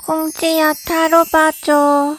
꽁지야 타로 봐줘.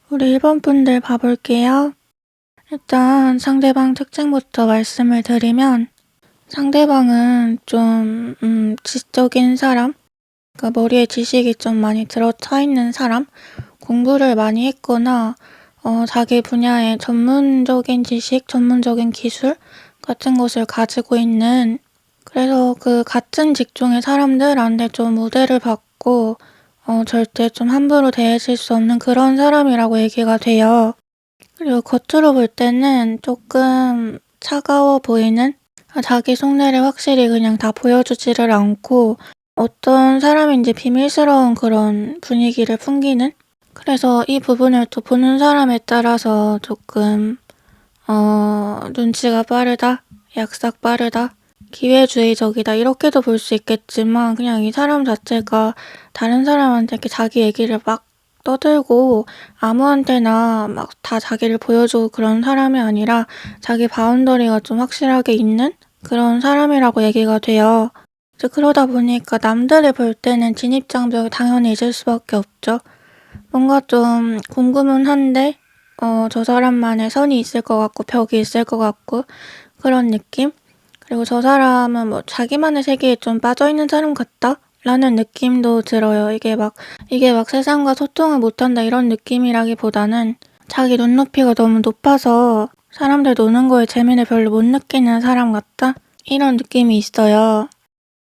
우리 1번 분들 봐볼게요. 일단 상대방 특징부터 말씀을 드리면 상대방은 좀 지적인 사람, 그러니까 머리에 지식이 좀 많이 들어차 있는 사람, 공부를 많이 했거나 자기 분야의 전문적인 지식, 전문적인 기술 같은 것을 가지고 있는, 그래서 그 같은 직종의 사람들한테 좀 우대를 받고 절대 좀 함부로 대해질 수 없는 그런 사람이라고 얘기가 돼요. 그리고 겉으로 볼 때는 조금 차가워 보이는, 자기 속내를 확실히 그냥 다 보여주지를 않고 어떤 사람인지 비밀스러운 그런 분위기를 풍기는, 그래서 이 부분을 또 보는 사람에 따라서 조금 눈치가 빠르다, 약삭 빠르다, 기회주의적이다 이렇게도 볼 수 있겠지만, 그냥 이 사람 자체가 다른 사람한테 이렇게 자기 얘기를 막 떠들고 아무한테나 막 다 자기를 보여주고 그런 사람이 아니라 자기 바운더리가 좀 확실하게 있는 그런 사람이라고 얘기가 돼요. 이제 그러다 보니까 남들이 볼 때는 진입장벽이 당연히 있을 수밖에 없죠. 뭔가 좀 궁금은 한데 저 사람만의 선이 있을 것 같고 벽이 있을 것 같고 그런 느낌? 그리고 저 사람은 뭐 자기만의 세계에 좀 빠져있는 사람 같다? 라는 느낌도 들어요. 이게 막 세상과 소통을 못한다 이런 느낌이라기보다는 자기 눈높이가 너무 높아서 사람들 노는 거에 재미를 별로 못 느끼는 사람 같다? 이런 느낌이 있어요.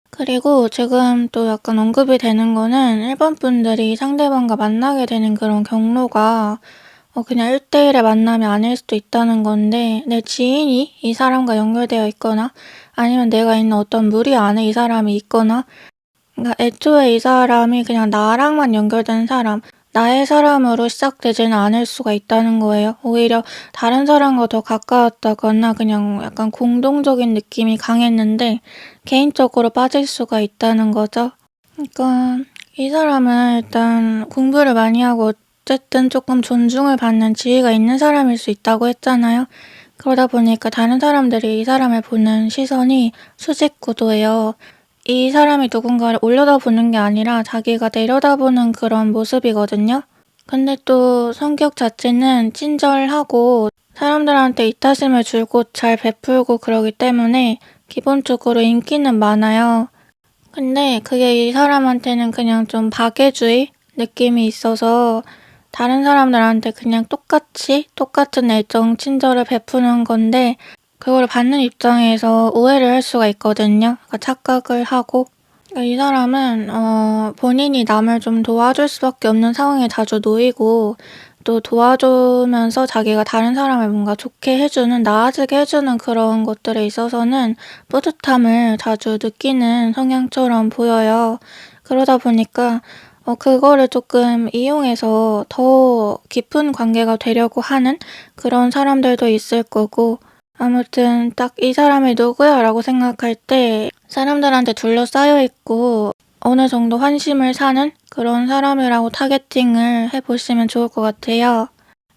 그리고 지금 또 약간 언급이 되는 거는 1번 분들이 상대방과 만나게 되는 그런 경로가 그냥 1대1의 만남이 아닐 수도 있다는 건데, 내 지인이 이 사람과 연결되어 있거나 아니면 내가 있는 어떤 무리 안에 이 사람이 있거나, 그러니까 애초에 이 사람이 그냥 나랑만 연결된 사람, 나의 사람으로 시작되지는 않을 수가 있다는 거예요. 오히려 다른 사람과 더 가까웠다거나 그냥 약간 공동적인 느낌이 강했는데 개인적으로 빠질 수가 있다는 거죠. 그러니까 이 사람은 일단 공부를 많이 하고 어쨌든 조금 존중을 받는 지위가 있는 사람일 수 있다고 했잖아요. 그러다 보니까 다른 사람들이 이 사람을 보는 시선이 수직 구도예요. 이 사람이 누군가를 올려다보는 게 아니라 자기가 내려다보는 그런 모습이거든요. 근데 또 성격 자체는 친절하고 사람들한테 이타심을 줄고 잘 베풀고 그러기 때문에 기본적으로 인기는 많아요. 근데 그게 이 사람한테는 그냥 좀 박애주의 느낌이 있어서 다른 사람들한테 그냥 똑같은 애정, 친절을 베푸는 건데 그거를 받는 입장에서 오해를 할 수가 있거든요. 그러니까 착각을 하고. 그러니까 이 사람은 본인이 남을 좀 도와줄 수밖에 없는 상황에 자주 놓이고 또 도와주면서 자기가 다른 사람을 뭔가 좋게 해주는, 나아지게 해주는 그런 것들에 있어서는 뿌듯함을 자주 느끼는 성향처럼 보여요. 그러다 보니까 그거를 조금 이용해서 더 깊은 관계가 되려고 하는 그런 사람들도 있을 거고, 아무튼 딱 '이 사람이 누구야?'라고 생각할 때 사람들한테 둘러싸여 있고 어느 정도 환심을 사는 그런 사람이라고 타겟팅을 해 보시면 좋을 것 같아요.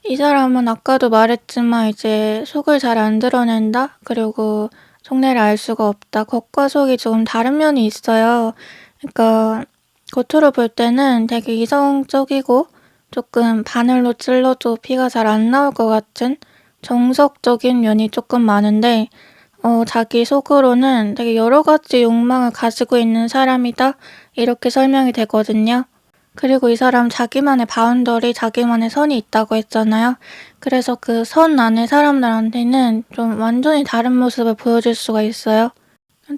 이 사람은 아까도 말했지만 이제 속을 잘 안 드러낸다? 그리고 속내를 알 수가 없다. 겉과 속이 조금 다른 면이 있어요. 그러니까 겉으로 볼 때는 되게 이성적이고 조금 바늘로 찔러도 피가 잘 안 나올 것 같은 정석적인 면이 조금 많은데, 자기 속으로는 되게 여러 가지 욕망을 가지고 있는 사람이다. 이렇게 설명이 되거든요. 그리고 이 사람 자기만의 바운더리, 자기만의 선이 있다고 했잖아요. 그래서 그 선 안에 사람들한테는 좀 완전히 다른 모습을 보여줄 수가 있어요.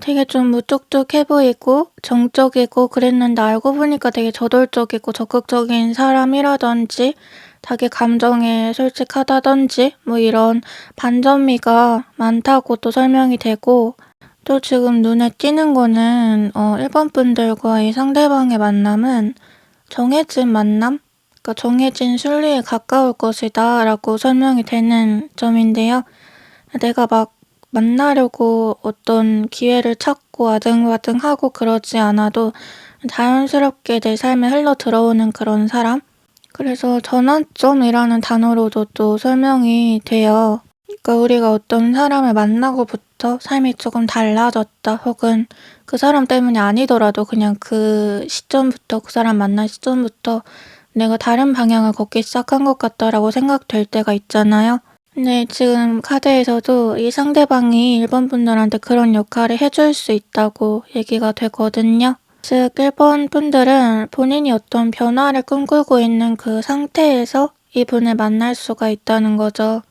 되게 좀 무뚝뚝해 보이고 정적이고 그랬는데 알고 보니까 되게 저돌적이고 적극적인 사람이라든지 자기 감정에 솔직하다든지 뭐 이런 반전미가 많다고 또 설명이 되고, 또 지금 눈에 띄는 거는 1번 분들과의 상대방의 만남은 정해진 만남? 그러니까 정해진 순리에 가까울 것이다 라고 설명이 되는 점인데요. 내가 막 만나려고 어떤 기회를 찾고 아등바등하고 그러지 않아도 자연스럽게 내 삶에 흘러 들어오는 그런 사람? 그래서 전환점이라는 단어로도 또 설명이 돼요. 그러니까 우리가 어떤 사람을 만나고부터 삶이 조금 달라졌다, 혹은 그 사람 때문이 아니더라도 그냥 그 시점부터, 그 사람 만난 시점부터 내가 다른 방향을 걷기 시작한 것 같다라고 생각될 때가 있잖아요. 근데 지금 카드에서도 이 상대방이 1번 분들한테 그런 역할을 해줄 수 있다고 얘기가 되거든요. 즉 1번 분들은 본인이 어떤 변화를 꿈꾸고 있는 그 상태에서 이분을 만날 수가 있다는 거죠.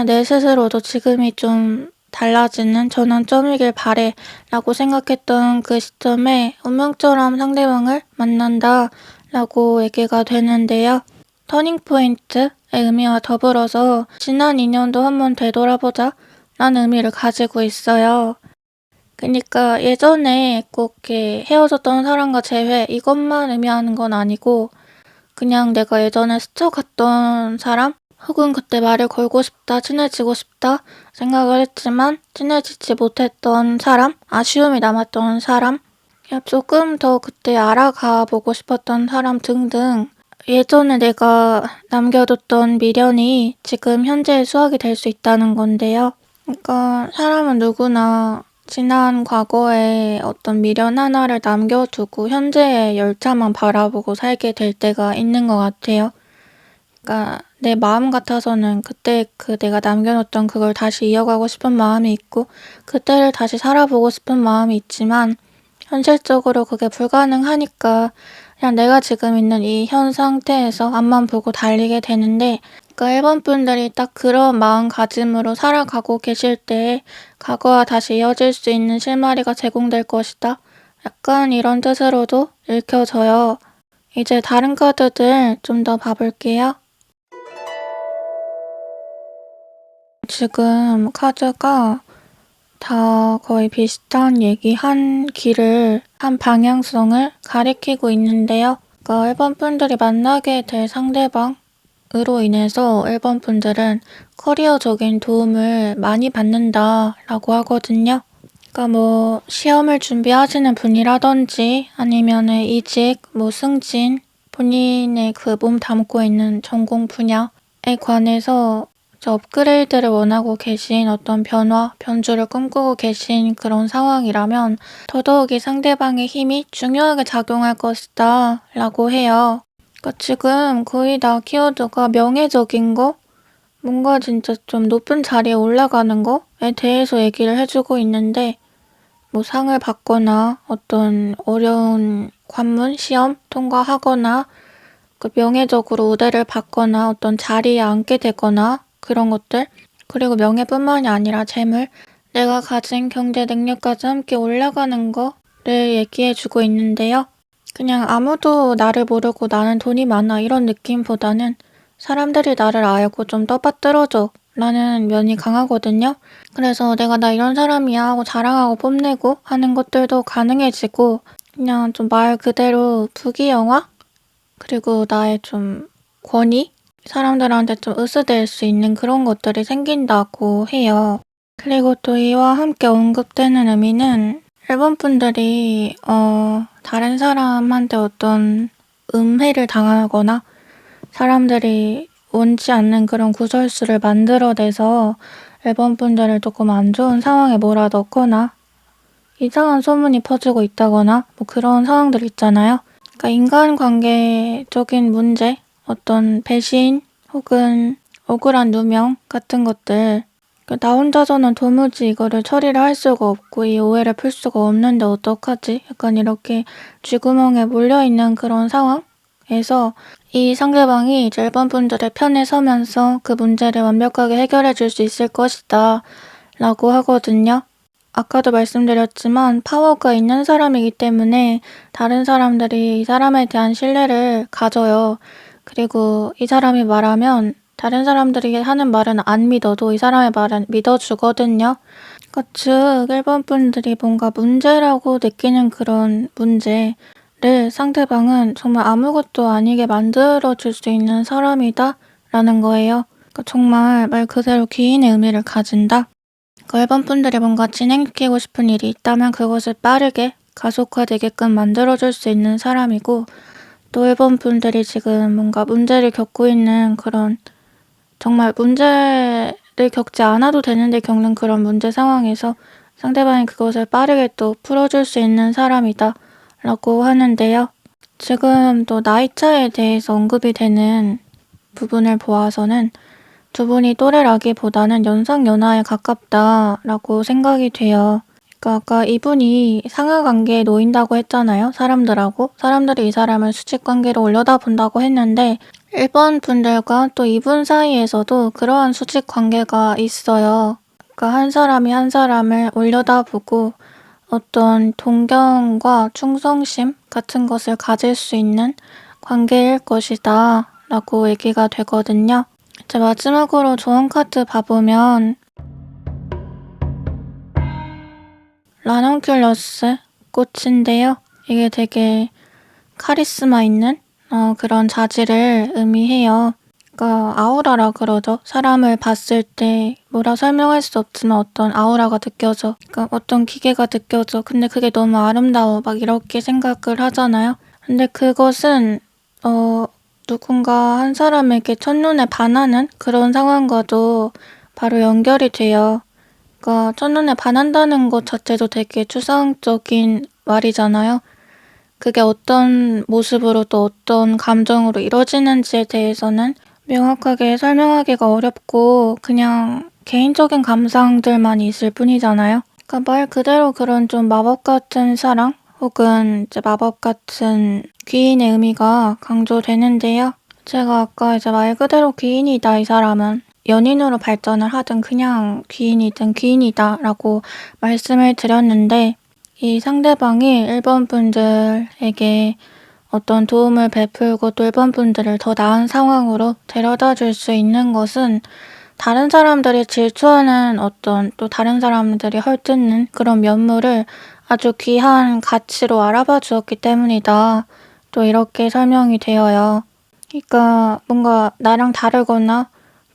내 스스로도 지금이 좀 달라지는 전환점이길 바래 라고 생각했던 그 시점에 운명처럼 상대방을 만난다 라고 얘기가 되는데요. 터닝포인트의 의미와 더불어서 지난 인연도 한번 되돌아보자 라는 의미를 가지고 있어요. 그러니까 예전에 꼭 이렇게 헤어졌던 사람과 재회 이것만 의미하는 건 아니고, 그냥 내가 예전에 스쳐갔던 사람, 혹은 그때 말을 걸고 싶다, 친해지고 싶다 생각을 했지만 친해지지 못했던 사람, 아쉬움이 남았던 사람, 그냥 조금 더 그때 알아가 보고 싶었던 사람 등등, 예전에 내가 남겨뒀던 미련이 지금 현재의 수확이 될 수 있다는 건데요. 그러니까 사람은 누구나 지난 과거에 어떤 미련 하나를 남겨두고 현재의 열차만 바라보고 살게 될 때가 있는 것 같아요. 그러니까 내 마음 같아서는 그때 그 내가 남겨놓던 그걸 다시 이어가고 싶은 마음이 있고, 그때를 다시 살아보고 싶은 마음이 있지만 현실적으로 그게 불가능하니까 그냥 내가 지금 있는 이 현 상태에서 앞만 보고 달리게 되는데, 그러니까 1번 분들이 딱 그런 마음가짐으로 살아가고 계실 때 과거와 다시 이어질 수 있는 실마리가 제공될 것이다. 약간 이런 뜻으로도 읽혀져요. 이제 다른 카드들 좀 더 봐볼게요. 지금 카드가 다 거의 비슷한 얘기한 길을, 한 방향성을 가리키고 있는데요. 그러니까 1번 분들이 만나게 될 상대방으로 인해서 1번 분들은 커리어적인 도움을 많이 받는다라고 하거든요. 그러니까 뭐 시험을 준비하시는 분이라든지 아니면 이직, 뭐 승진, 본인의 그 몸 담고 있는 전공 분야에 관해서 업그레이드를 원하고 계신 어떤 변화, 변주를 꿈꾸고 계신 그런 상황이라면 더더욱이 상대방의 힘이 중요하게 작용할 것이다 라고 해요. 그러니까 지금 거의 다 키워드가 명예적인 거, 뭔가 진짜 좀 높은 자리에 올라가는 거에 대해서 얘기를 해주고 있는데, 뭐 상을 받거나 어떤 어려운 관문, 시험 통과하거나 그 명예적으로 우대를 받거나 어떤 자리에 앉게 되거나 그런 것들, 그리고 명예뿐만이 아니라 재물, 내가 가진 경제 능력까지 함께 올라가는 거를 얘기해주고 있는데요. 그냥 아무도 나를 모르고 나는 돈이 많아 이런 느낌보다는 사람들이 나를 알고 좀 떠받들어줘 라는 면이 강하거든요. 그래서 내가 나 이런 사람이야 하고 자랑하고 뽐내고 하는 것들도 가능해지고, 그냥 좀 말 그대로 부귀영화? 그리고 나의 좀 권위? 사람들한테 좀 으스댈 수 있는 그런 것들이 생긴다고 해요. 그리고 또 이와 함께 언급되는 의미는 일본 분들이 다른 사람한테 어떤 음해를 당하거나 사람들이 원치 않는 그런 구설수를 만들어내서 일본 분들을 조금 안 좋은 상황에 몰아넣거나 이상한 소문이 퍼지고 있다거나 뭐 그런 상황들 있잖아요. 그러니까 인간관계적인 문제, 어떤 배신 혹은 억울한 누명 같은 것들, 나 혼자서는 도무지 이거를 처리를 할 수가 없고 이 오해를 풀 수가 없는데 어떡하지? 약간 이렇게 쥐구멍에 몰려있는 그런 상황에서 이 상대방이 이제 일본 분들의 편에 서면서 그 문제를 완벽하게 해결해 줄 수 있을 것이다 라고 하거든요. 아까도 말씀드렸지만 파워가 있는 사람이기 때문에 다른 사람들이 이 사람에 대한 신뢰를 가져요. 그리고 이 사람이 말하면 다른 사람들이 하는 말은 안 믿어도 이 사람의 말은 믿어주거든요. 그러니까 즉 일본 분들이 뭔가 문제라고 느끼는 그런 문제를 상대방은 정말 아무것도 아니게 만들어줄 수 있는 사람이다 라는 거예요. 그러니까 정말 말 그대로 귀인의 의미를 가진다. 일본 분들이 뭔가 진행시키고 싶은 일이 있다면 그것을 빠르게 가속화되게끔 만들어줄 수 있는 사람이고, 또 일본 분들이 지금 뭔가 문제를 겪고 있는 그런 정말 문제를 겪지 않아도 되는데 겪는 그런 문제 상황에서 상대방이 그것을 빠르게 또 풀어줄 수 있는 사람이다 라고 하는데요. 지금 또 나이 차에 대해서 언급이 되는 부분을 보아서는 두 분이 또래라기보다는 연상연하에 가깝다라고 생각이 돼요. 그러니까 아까 이분이 상하관계에 놓인다고 했잖아요. 사람들하고. 사람들이 이 사람을 수직관계로 올려다본다고 했는데 일본 분들과 또 이분 사이에서도 그러한 수직관계가 있어요. 그러니까 한 사람이 한 사람을 올려다보고 어떤 동경과 충성심 같은 것을 가질 수 있는 관계일 것이다 라고 얘기가 되거든요. 이제 마지막으로 조언 카드 봐보면 라넌큘러스 꽃인데요. 이게 되게 카리스마 있는 그런 자질을 의미해요. 그러니까 아우라라 그러죠. 사람을 봤을 때 뭐라 설명할 수 없지만 어떤 아우라가 느껴져. 그러니까 어떤 기계가 느껴져. 근데 그게 너무 아름다워. 막 이렇게 생각을 하잖아요. 근데 그것은 누군가 한 사람에게 첫눈에 반하는 그런 상황과도 바로 연결이 돼요. 그러니까 첫눈에 반한다는 것 자체도 되게 추상적인 말이잖아요. 그게 어떤 모습으로 또 어떤 감정으로 이루어지는지에 대해서는 명확하게 설명하기가 어렵고 그냥 개인적인 감상들만 있을 뿐이잖아요. 그러니까 말 그대로 그런 좀 마법 같은 사랑 혹은 이제 마법 같은 귀인의 의미가 강조되는데요. 제가 아까 이제 말 그대로 귀인이다 이 사람은 연인으로 발전을 하든 그냥 귀인이든 귀인이다 라고 말씀을 드렸는데 이 상대방이 일본 분들에게 어떤 도움을 베풀고 또 일본 분들을 더 나은 상황으로 데려다 줄 수 있는 것은 다른 사람들이 질투하는 어떤 또 다른 사람들이 헐뜯는 그런 면모를 아주 귀한 가치로 알아봐 주었기 때문이다. 또 이렇게 설명이 되어요. 그러니까 뭔가 나랑 다르거나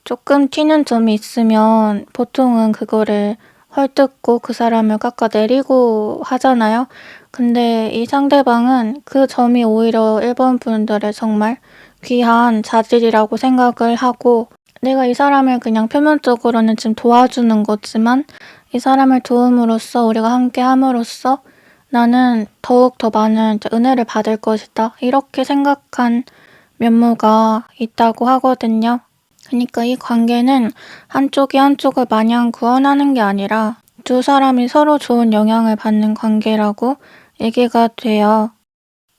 조금 튀는 점이 있으면 보통은 그거를 헐뜯고 그 사람을 깎아내리고 하잖아요. 근데 이 상대방은 그 점이 오히려 일본 분들의 정말 귀한 자질이라고 생각을 하고 내가 이 사람을 그냥 표면적으로는 지금 도와주는 거지만 이 사람을 도움으로써 우리가 함께 함으로써 나는 더욱 더 많은 이제 은혜를 받을 것이다. 이렇게 생각한 면모가 있다고 하거든요. 그러니까 이 관계는 한쪽이 한쪽을 마냥 구원하는 게 아니라 두 사람이 서로 좋은 영향을 받는 관계라고 얘기가 돼요.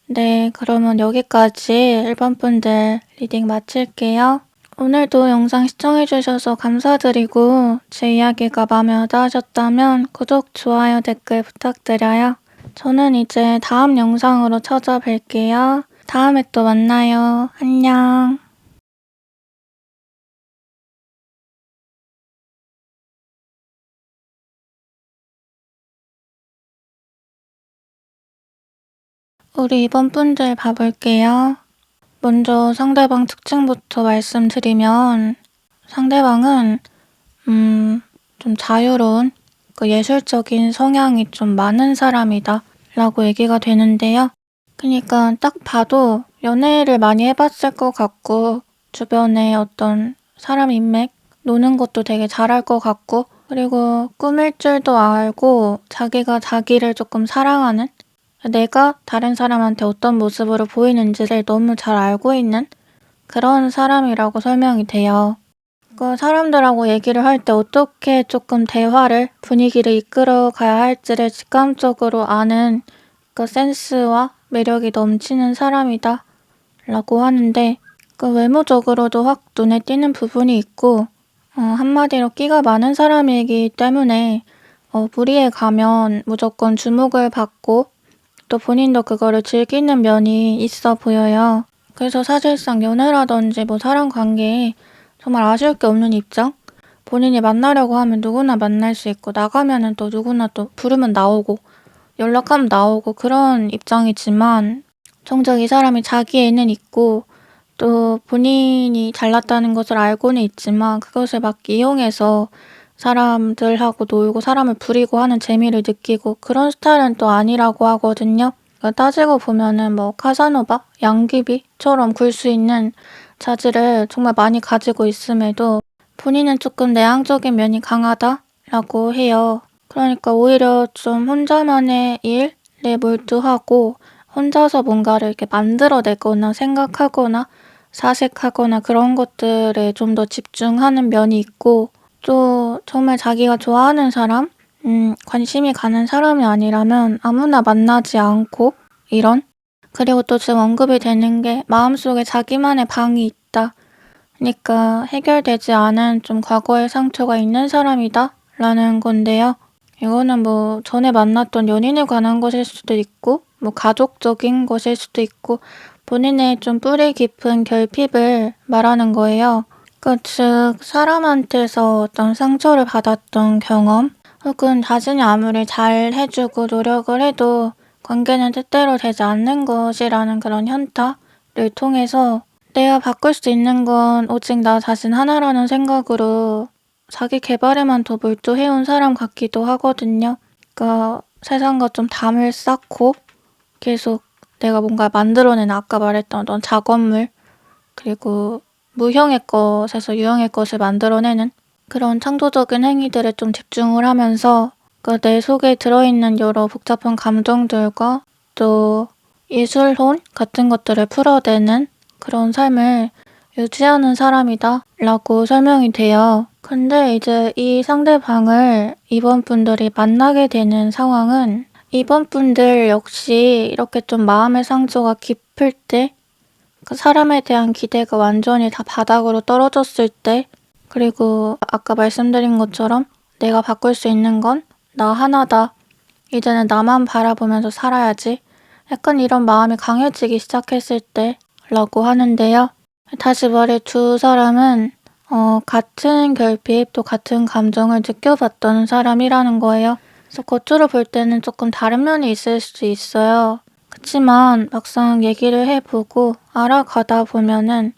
네, 그러면 여기까지 1번 분들 리딩 마칠게요. 오늘도 영상 시청해주셔서 감사드리고 제 이야기가 마음에 와닿으셨다면 구독, 좋아요, 댓글 부탁드려요. 저는 이제 다음 영상으로 찾아뵐게요. 다음에 또 만나요. 안녕. 우리 이번 분들 봐볼게요. 먼저 상대방 특징부터 말씀드리면 상대방은 좀 자유로운 예술적인 성향이 좀 많은 사람이다 라고 얘기가 되는데요. 그러니까 딱 봐도 연애를 많이 해봤을 것 같고 주변에 어떤 사람 인맥 노는 것도 되게 잘할 것 같고 그리고 꾸밀 줄도 알고 자기가 자기를 조금 사랑하는 내가 다른 사람한테 어떤 모습으로 보이는지를 너무 잘 알고 있는 그런 사람이라고 설명이 돼요. 그 사람들하고 얘기를 할 때 어떻게 조금 대화를 분위기를 이끌어 가야 할지를 직감적으로 아는 그 센스와 매력이 넘치는 사람이다 라고 하는데 그 외모적으로도 확 눈에 띄는 부분이 있고 한마디로 끼가 많은 사람이기 때문에 무리에 가면 무조건 주목을 받고 또 본인도 그거를 즐기는 면이 있어 보여요. 그래서 사실상 연애라든지 사람 관계에 정말 아쉬울 게 없는 입장? 본인이 만나려고 하면 누구나 만날 수 있고 나가면은 또 누구나 또 부르면 나오고 연락하면 나오고 그런 입장이지만 정작 이 사람이 자기 애는 있고 또 본인이 잘났다는 것을 알고는 있지만 그것을 막 이용해서 사람들하고 놀고 사람을 부리고 하는 재미를 느끼고 그런 스타일은 또 아니라고 하거든요. 그러니까 따지고 보면은 카사노바, 양귀비처럼 굴 수 있는 자질을 정말 많이 가지고 있음에도 본인은 조금 내향적인 면이 강하다라고 해요. 그러니까 오히려 좀 혼자만의 일에 몰두하고 혼자서 뭔가를 이렇게 만들어내거나 생각하거나 사색하거나 그런 것들에 좀 더 집중하는 면이 있고 또 정말 자기가 좋아하는 사람, 관심이 가는 사람이 아니라면 아무나 만나지 않고 이런 그리고 또 지금 언급이 되는 게 마음속에 자기만의 방이 있다. 그러니까 해결되지 않은 좀 과거의 상처가 있는 사람이다 라는 건데요. 이거는 전에 만났던 연인에 관한 것일 수도 있고 가족적인 것일 수도 있고 본인의 좀 뿌리 깊은 결핍을 말하는 거예요. 즉 사람한테서 어떤 상처를 받았던 경험 혹은 자신이 아무리 잘 해주고 노력을 해도 관계는 뜻대로 되지 않는 것이라는 그런 현타를 통해서 내가 바꿀 수 있는 건 오직 나 자신 하나라는 생각으로 자기 개발에만 더 몰두해온 사람 같기도 하거든요. 그러니까 세상과 좀 담을 쌓고 계속 내가 뭔가 만들어내는 아까 말했던 어떤 작업물 그리고 무형의 것에서 유형의 것을 만들어내는 그런 창조적인 행위들에 좀 집중을 하면서 내 속에 들어있는 여러 복잡한 감정들과 또 예술혼 같은 것들을 풀어내는 그런 삶을 유지하는 사람이다 라고 설명이 돼요. 근데 이제 이 상대방을 이번 분들이 만나게 되는 상황은 이번 분들 역시 이렇게 좀 마음의 상처가 깊을 때 그 사람에 대한 기대가 완전히 다 바닥으로 떨어졌을 때 그리고 아까 말씀드린 것처럼 내가 바꿀 수 있는 건 나 하나다. 이제는 나만 바라보면서 살아야지. 약간 이런 마음이 강해지기 시작했을 때 라고 하는데요. 다시 말해 두 사람은 같은 결핍 또 같은 감정을 느껴봤던 사람이라는 거예요. 그래서 겉으로 볼 때는 조금 다른 면이 있을 수 있어요. 그치만 막상 얘기를 해보고 알아가다 보면은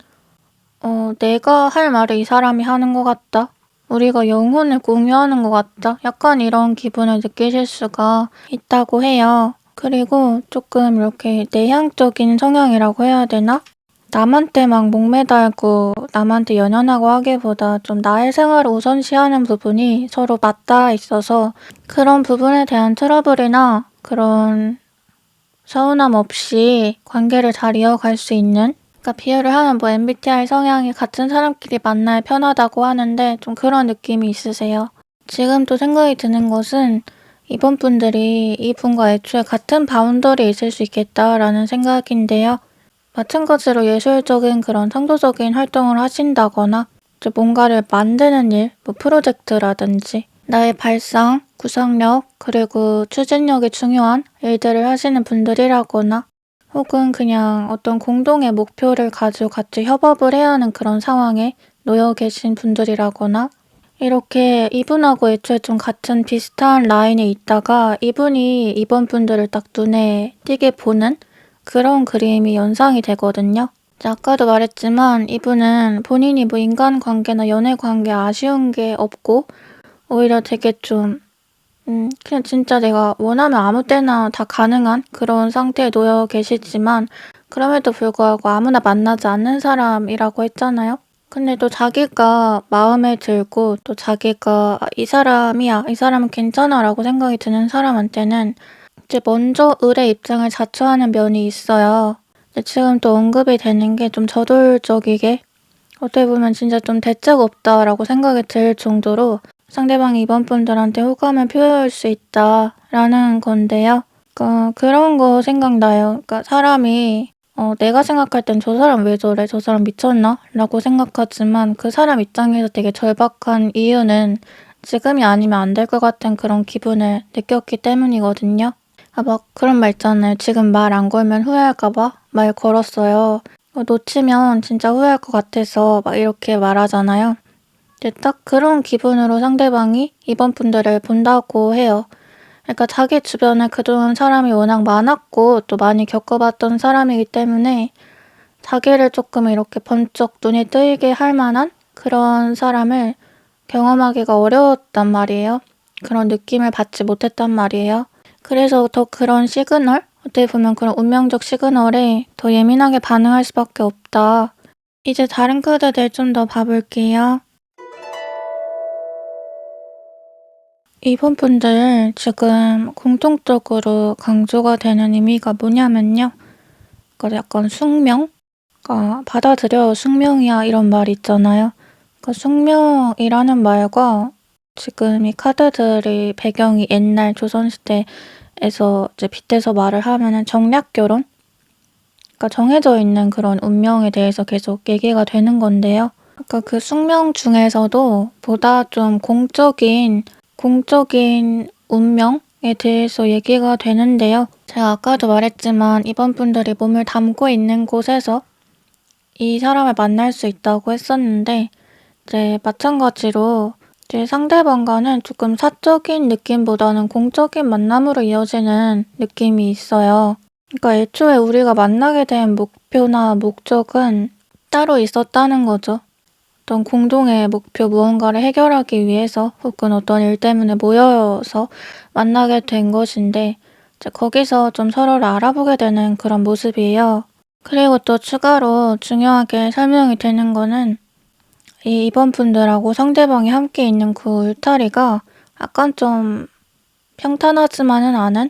내가 할 말을 이 사람이 하는 것 같다. 우리가 영혼을 공유하는 것 같다. 약간 이런 기분을 느끼실 수가 있다고 해요. 그리고 조금 이렇게 내향적인 성향이라고 해야 되나? 남한테 막 목매달고 남한테 연연하고 하기보다 좀 나의 생활을 우선시하는 부분이 서로 맞닿아 있어서 그런 부분에 대한 트러블이나 그런 서운함 없이 관계를 잘 이어갈 수 있는 그러니까 비유를 하면 MBTI 성향이 같은 사람끼리 만나야 편하다고 하는데 좀 그런 느낌이 있으세요. 지금 또 생각이 드는 것은 이번 분들이 이분과 애초에 같은 바운더리에 있을 수 있겠다라는 생각인데요. 마찬가지로 예술적인 그런 창조적인 활동을 하신다거나 뭔가를 만드는 일, 프로젝트라든지 나의 발상, 구상력, 그리고 추진력이 중요한 일들을 하시는 분들이라거나 혹은 그냥 어떤 공동의 목표를 가지고 같이 협업을 해야 하는 그런 상황에 놓여 계신 분들이라거나 이렇게 이분하고 애초에 좀 같은 비슷한 라인에 있다가 이분이 이번 분들을 딱 눈에 띄게 보는 그런 그림이 연상이 되거든요. 이제 아까도 말했지만 이분은 본인이 뭐 인간관계나 연애관계에 아쉬운 게 없고 오히려 되게 좀 그냥 진짜 내가 원하면 아무 때나 다 가능한 그런 상태에 놓여 계시지만 그럼에도 불구하고 아무나 만나지 않는 사람이라고 했잖아요. 근데 또 자기가 마음에 들고 또 자기가 '아 이 사람이야. 이 사람은 괜찮아.'라고 생각이 드는 사람한테는 이제 먼저 을의 입장을 자처하는 면이 있어요. 근데 지금 또 언급이 되는 게 좀 저돌적이게 어떻게 보면 진짜 좀 '대책 없다.'라고 생각이 들 정도로 상대방이 이번 분들한테 호감을 표할 수 있다라는 건데요. 그러니까 그런 거 생각나요. 그러니까 사람이 내가 생각할 땐 '저 사람 왜 저래? 저 사람 미쳤나?'라고 생각하지만 그 사람 입장에서 되게 절박한 이유는 지금이 아니면 안 될 것 같은 그런 기분을 느꼈기 때문이거든요. 막 그런 말 있잖아요. "지금 말 안 걸면 후회할까 봐 말 걸었어요." 놓치면 진짜 후회할 것 같아서 막 이렇게 말하잖아요. 근데 딱 그런 기분으로 상대방이 이번 분들을 본다고 해요. 그러니까 자기 주변에 그동안 사람이 워낙 많았고 또 많이 겪어봤던 사람이기 때문에 자기를 조금 이렇게 번쩍 눈에 뜨이게 할 만한 그런 사람을 경험하기가 어려웠단 말이에요. 그런 느낌을 받지 못했단 말이에요. 그래서 더 그런 시그널? 어떻게 보면 그런 운명적 시그널에 더 예민하게 반응할 수밖에 없다. 이제 다른 카드들 좀 더 봐볼게요. 이번 분들 지금 공통적으로 강조가 되는 의미가 뭐냐면요. 그러니까 약간 숙명? 그러니까 받아들여 숙명이야 이런 말 있잖아요. 그러니까 숙명이라는 말과 지금 이 카드들이 배경이 옛날 조선시대에서 이제 빗대서 말을 하면은 정략결혼? 그러니까 정해져 있는 그런 운명에 대해서 계속 얘기가 되는 건데요. 그러니까 그 숙명 중에서도 보다 좀 공적인 운명에 대해서 얘기가 되는데요. 제가 아까도 말했지만 이번 분들이 몸을 담고 있는 곳에서 이 사람을 만날 수 있다고 했었는데 이제 마찬가지로 이제 상대방과는 조금 사적인 느낌보다는 공적인 만남으로 이어지는 느낌이 있어요. 그러니까 애초에 우리가 만나게 된 목표나 목적은 따로 있었다는 거죠. 어떤 공동의 목표 무언가를 해결하기 위해서 혹은 어떤 일 때문에 모여서 만나게 된 것인데 이제 거기서 좀 서로를 알아보게 되는 그런 모습이에요. 그리고 또 추가로 중요하게 설명이 되는 거는 이번 분들하고 상대방이 함께 있는 그 울타리가 약간 좀 평탄하지만은 않은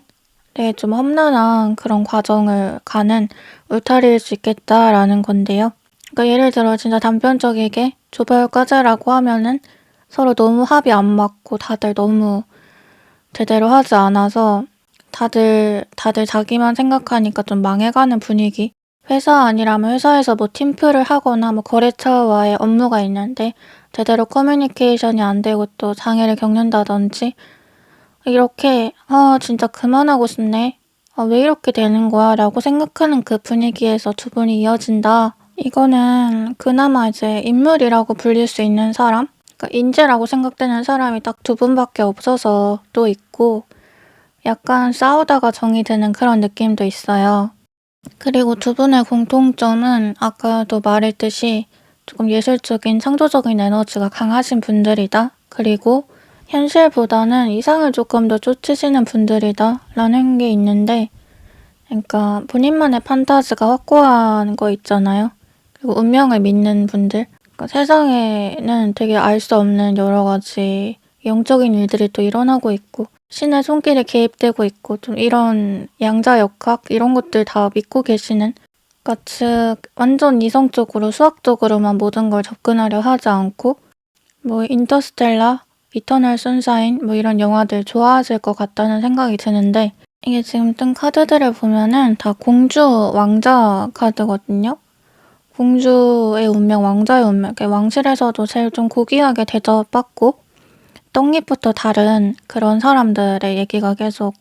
되게 좀 험난한 그런 과정을 가는 울타리일 수 있겠다라는 건데요. 그러니까 예를 들어 진짜 단편적이게 조별 과제라고 하면은 서로 너무 합이 안 맞고 다들 너무 제대로 하지 않아서 다들 자기만 생각하니까 좀 망해가는 분위기. 회사 아니라면 회사에서 뭐 팀플을 하거나 뭐 거래처와의 업무가 있는데 제대로 커뮤니케이션이 안 되고 또 장애를 겪는다든지 이렇게 '아 진짜 그만하고 싶네. 아 왜 이렇게 되는 거야?'라고 생각하는 그 분위기에서 두 분이 이어진다. 이거는 그나마 이제 인물이라고 불릴 수 있는 사람? 그러니까 인재라고 생각되는 사람이 딱 두 분밖에 없어서 또 있고 약간 싸우다가 정이 드는 그런 느낌도 있어요. 그리고 두 분의 공통점은 아까도 말했듯이 조금 예술적인 창조적인 에너지가 강하신 분들이다. 그리고 현실보다는 이상을 조금 더 쫓으시는 분들이다라는 게 있는데 그러니까 본인만의 판타지가 확고한 거 있잖아요. 그리고 운명을 믿는 분들. 그러니까 세상에는 되게 알 수 없는 여러 가지 영적인 일들이 또 일어나고 있고 신의 손길이 개입되고 있고 좀 이런 양자역학 이런 것들 다 믿고 계시는 그러니까 즉 완전 이성적으로 수학적으로만 모든 걸 접근하려 하지 않고 뭐 인터스텔라, 이터널 선샤인 뭐 이런 영화들 좋아하실 것 같다는 생각이 드는데 이게 지금 뜬 카드들을 보면은 다 공주, 왕자 카드거든요. 공주의 운명, 왕자의 운명, 왕실에서도 제일 좀 고귀하게 대접받고 떡잎부터 다른 그런 사람들의 얘기가 계속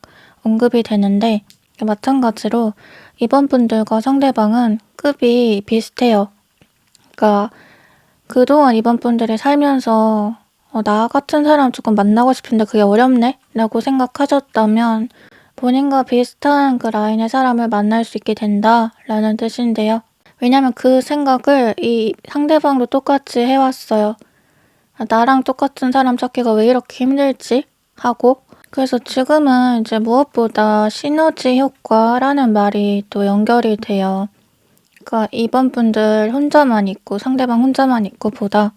언급이 되는데 마찬가지로 이번 분들과 상대방은 급이 비슷해요. 그러니까 그동안 이번 분들이 살면서 나 같은 사람 조금 만나고 싶은데 그게 어렵네? 라고 생각하셨다면 본인과 비슷한 그 라인의 사람을 만날 수 있게 된다라는 뜻인데요. 왜냐면 그 생각을 이 상대방도 똑같이 해왔어요. '아 나랑 똑같은 사람 찾기가 왜 이렇게 힘들지?' 하고, 그래서 지금은 이제 무엇보다 시너지 효과라는 말이 또 연결이 돼요. 그러니까 이번 분들 혼자만 있고 상대방 혼자만 있고 보다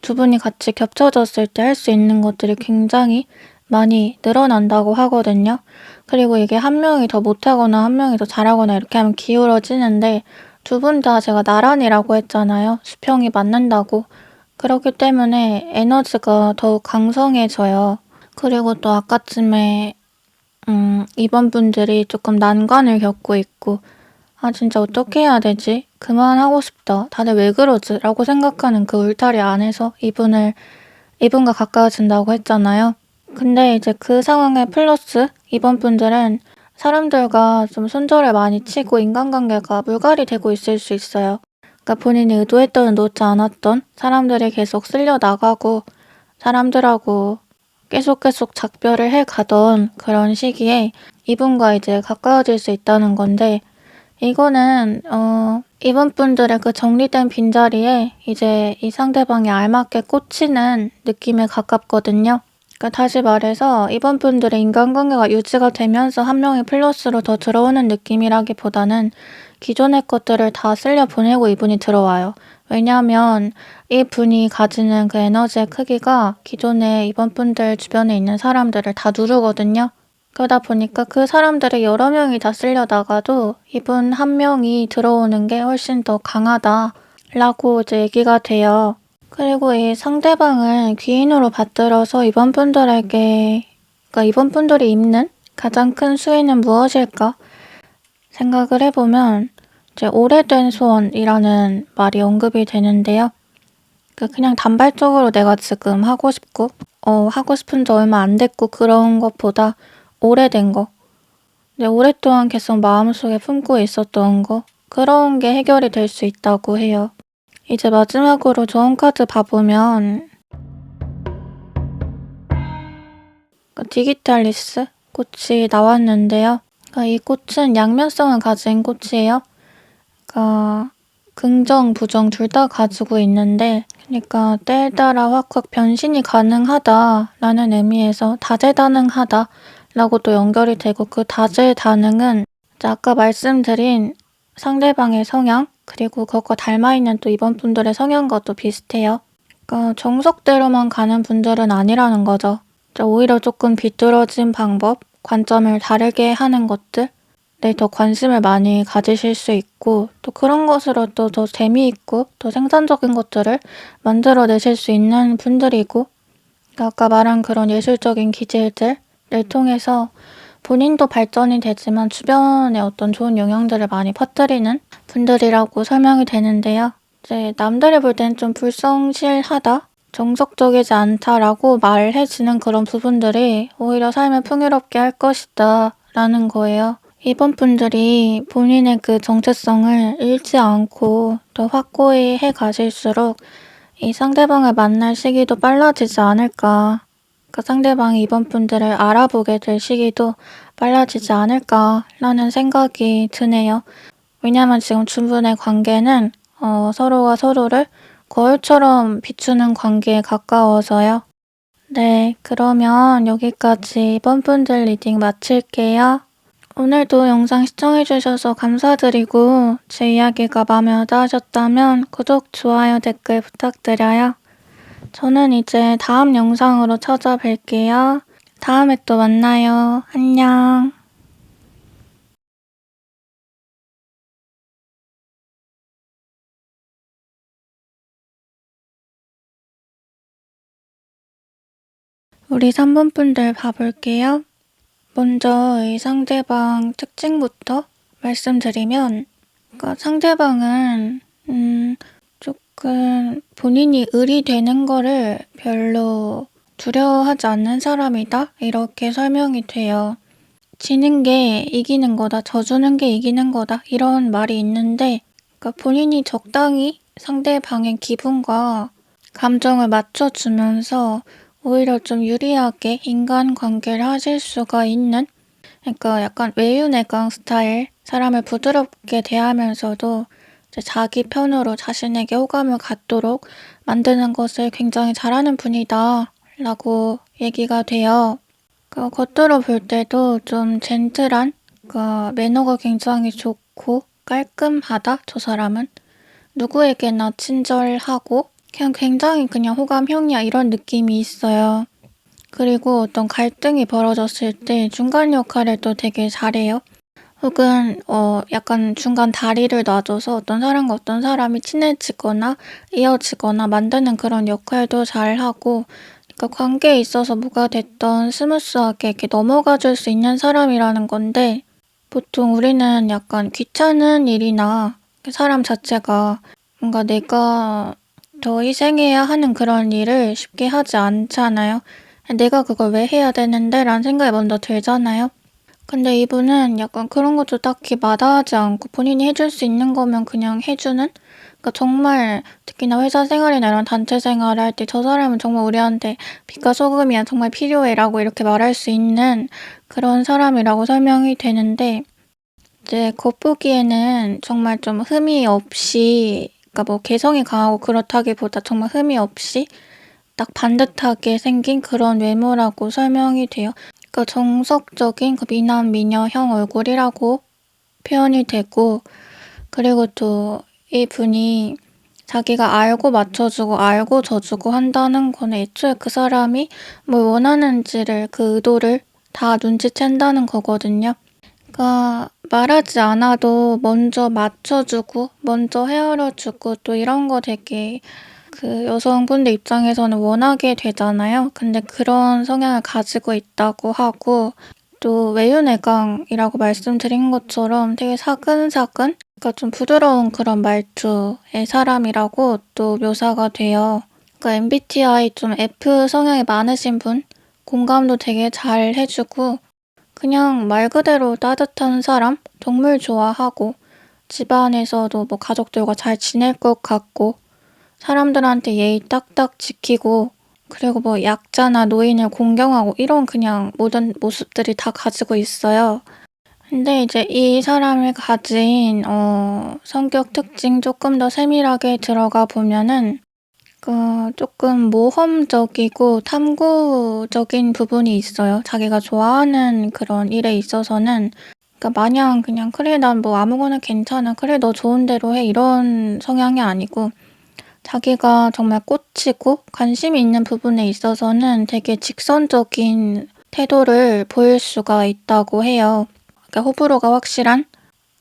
두 분이 같이 겹쳐졌을 때 할 수 있는 것들이 굉장히 많이 늘어난다고 하거든요. 그리고 이게 한 명이 더 못하거나 한 명이 더 잘하거나 이렇게 하면 기울어지는데, 두 분 다 제가 나란히라고 했잖아요. 수평이 맞는다고. 그렇기 때문에 에너지가 더욱 강성해져요. 그리고 또 아까쯤에 이번 분들이 조금 난관을 겪고 있고 '아 진짜 어떻게 해야 되지? 그만하고 싶다. 다들 왜 그러지?' 라고 생각하는 그 울타리 안에서 이분과 가까워진다고 했잖아요. 근데 이제 그 상황에 플러스 이번 분들은 사람들과 좀 손절을 많이 치고 인간관계가 물갈이 되고 있을 수 있어요. 그러니까 본인이 의도했던 놓지 않았던 사람들이 계속 쓸려 나가고 사람들하고 계속 작별을 해 가던 그런 시기에 이분과 이제 가까워질 수 있다는 건데, 이거는 이분 분들의 그 정리된 빈자리에 이제 이 상대방이 알맞게 꽂히는 느낌에 가깝거든요. 그러니까 다시 말해서 이번 분들의 인간관계가 유지가 되면서 한 명이 플러스로 더 들어오는 느낌이라기보다는 기존의 것들을 다 쓸려 보내고 이분이 들어와요. 왜냐하면 이분이 가지는 그 에너지의 크기가 기존에 이번 분들 주변에 있는 사람들을 다 누르거든요. 그러다 보니까 그 사람들의 여러 명이 다 쓸려 나가도 이분 한 명이 들어오는 게 훨씬 더 강하다라고 이제 얘기가 돼요. 그리고 이 상대방을 귀인으로 받들어서 이번 분들에게, 그러니까 이번 분들이 입는 가장 큰 수혜는 무엇일까 생각을 해보면 이제 오래된 소원이라는 말이 언급이 되는데요. 그냥 단발적으로 내가 지금 하고 싶고 하고 싶은 지 얼마 안 됐고 그런 것보다 오래된 거, 근데 오랫동안 계속 마음속에 품고 있었던 거, 그런 게 해결이 될 수 있다고 해요. 이제 마지막으로 좋은 카드 봐보면 디기탈리스 꽃이 나왔는데요. 이 꽃은 양면성을 가진 꽃이에요. 그러니까 긍정, 부정 둘 다 가지고 있는데, 그러니까 때에 따라 확확 변신이 가능하다라는 의미에서 다재다능하다라고 또 연결이 되고, 그 다재다능은 아까 말씀드린 상대방의 성향, 그리고 그것과 닮아있는 또 이번 분들의 성향과 또 비슷해요. 그러니까 정석대로만 가는 분들은 아니라는 거죠. 오히려 조금 비뚤어진 방법, 관점을 다르게 하는 것들, 더 관심을 많이 가지실 수 있고, 또 그런 것으로 또 더 재미있고 더 생산적인 것들을 만들어내실 수 있는 분들이고, 아까 말한 그런 예술적인 기질들을 통해서 본인도 발전이 되지만 주변에 어떤 좋은 영향들을 많이 퍼뜨리는 분들이라고 설명이 되는데요. 이제 남들이 볼 땐 좀 불성실하다, 정석적이지 않다라고 말해지는 그런 부분들이 오히려 삶을 풍요롭게 할 것이다 라는 거예요. 이번 분들이 본인의 그 정체성을 잃지 않고 더 확고히 해 가실수록 이 상대방을 만날 시기도 빨라지지 않을까. 그러니까 상대방이 이번 분들을 알아보게 될 시기도 빨라지지 않을까라는 생각이 드네요. 왜냐면 지금 두 분의 관계는 서로가 서로를 거울처럼 비추는 관계에 가까워서요. 네, 그러면 여기까지 이번 분들 리딩 마칠게요. 오늘도 영상 시청해주셔서 감사드리고, 제 이야기가 마음에 와닿으셨다면 구독, 좋아요, 댓글 부탁드려요. 저는 이제 다음 영상으로 찾아뵐게요. 다음에 또 만나요. 안녕. 우리 3번 분들 봐볼게요. 먼저 이 상대방 특징부터 말씀드리면, 그러니까 상대방은 조금 본인이 을이 되는 거를 별로 두려워하지 않는 사람이다, 이렇게 설명이 돼요. 지는 게 이기는 거다, 져주는 게 이기는 거다, 이런 말이 있는데, 그러니까 본인이 적당히 상대방의 기분과 감정을 맞춰주면서 오히려 좀 유리하게 인간관계를 하실 수가 있는, 그러니까 약간 외유내강 스타일, 사람을 부드럽게 대하면서도 이제 자기 편으로 자신에게 호감을 갖도록 만드는 것을 굉장히 잘하는 분이다 라고 얘기가 돼요. 겉으로 볼 때도 좀 젠틀한, 매너가 굉장히 좋고 깔끔하다, 저 사람은. 누구에게나 친절하고 그냥 굉장히 그냥 호감형이야 이런 느낌이 있어요. 그리고 어떤 갈등이 벌어졌을 때 중간 역할을 또 되게 잘해요. 혹은 약간 중간 다리를 놔줘서 어떤 사람과 어떤 사람이 친해지거나 이어지거나 만드는 그런 역할도 잘하고, 그러니까 관계에 있어서 뭐가 됐던 스무스하게 이렇게 넘어가 줄 수 있는 사람이라는 건데, 보통 우리는 약간 귀찮은 일이나 사람 자체가 뭔가 내가 더 희생해야 하는 그런 일을 쉽게 하지 않잖아요. 내가 그걸 왜 해야 되는데? 라는 생각이 먼저 들잖아요. 근데 이분은 약간 그런 것도 딱히 마다하지 않고 본인이 해줄 수 있는 거면 그냥 해주는? 그러니까 정말 특히나 회사 생활이나 이런 단체 생활을 할 때 저 사람은 정말 우리한테 빛과 소금이야 정말 필요해 라고 이렇게 말할 수 있는 그런 사람이라고 설명이 되는데, 이제 겉보기에는 정말 좀 흠이 없이, 그러니까 뭐 개성이 강하고 그렇다기보다 정말 흠이 없이 딱 반듯하게 생긴 그런 외모라고 설명이 돼요. 그러니까 정석적인 그 미남 미녀형 얼굴이라고 표현이 되고, 그리고 또 이분이 자기가 알고 맞춰주고 알고 져주고 한다는 거는 애초에 그 사람이 뭘 원하는지를 그 의도를 다 눈치챈다는 거거든요. 그러니까 말하지 않아도 먼저 맞춰주고 먼저 헤아려주고 또 이런 거 되게 그 여성분들 입장에서는 원하게 되잖아요. 근데 그런 성향을 가지고 있다고 하고, 또 외유내강이라고 말씀드린 것처럼 되게 사근사근, 그러니까 좀 부드러운 그런 말투의 사람이라고 또 묘사가 돼요. 그러니까 MBTI 좀 F 성향이 많으신 분, 공감도 되게 잘 해주고, 그냥 말 그대로 따뜻한 사람, 동물 좋아하고, 집안에서도 뭐 가족들과 잘 지낼 것 같고, 사람들한테 예의 딱딱 지키고, 그리고 뭐 약자나 노인을 공경하고 이런 그냥 모든 모습들이 다 가지고 있어요. 근데 이제 이 사람이 가진 성격 특징 조금 더 세밀하게 들어가 보면은 조금 모험적이고 탐구적인 부분이 있어요. 자기가 좋아하는 그런 일에 있어서는, 그러니까 마냥 그냥 그래 난 뭐 아무거나 괜찮아 그래 너 좋은 대로 해 이런 성향이 아니고, 자기가 정말 꽂히고 관심이 있는 부분에 있어서는 되게 직선적인 태도를 보일 수가 있다고 해요. 그러니까 호불호가 확실한?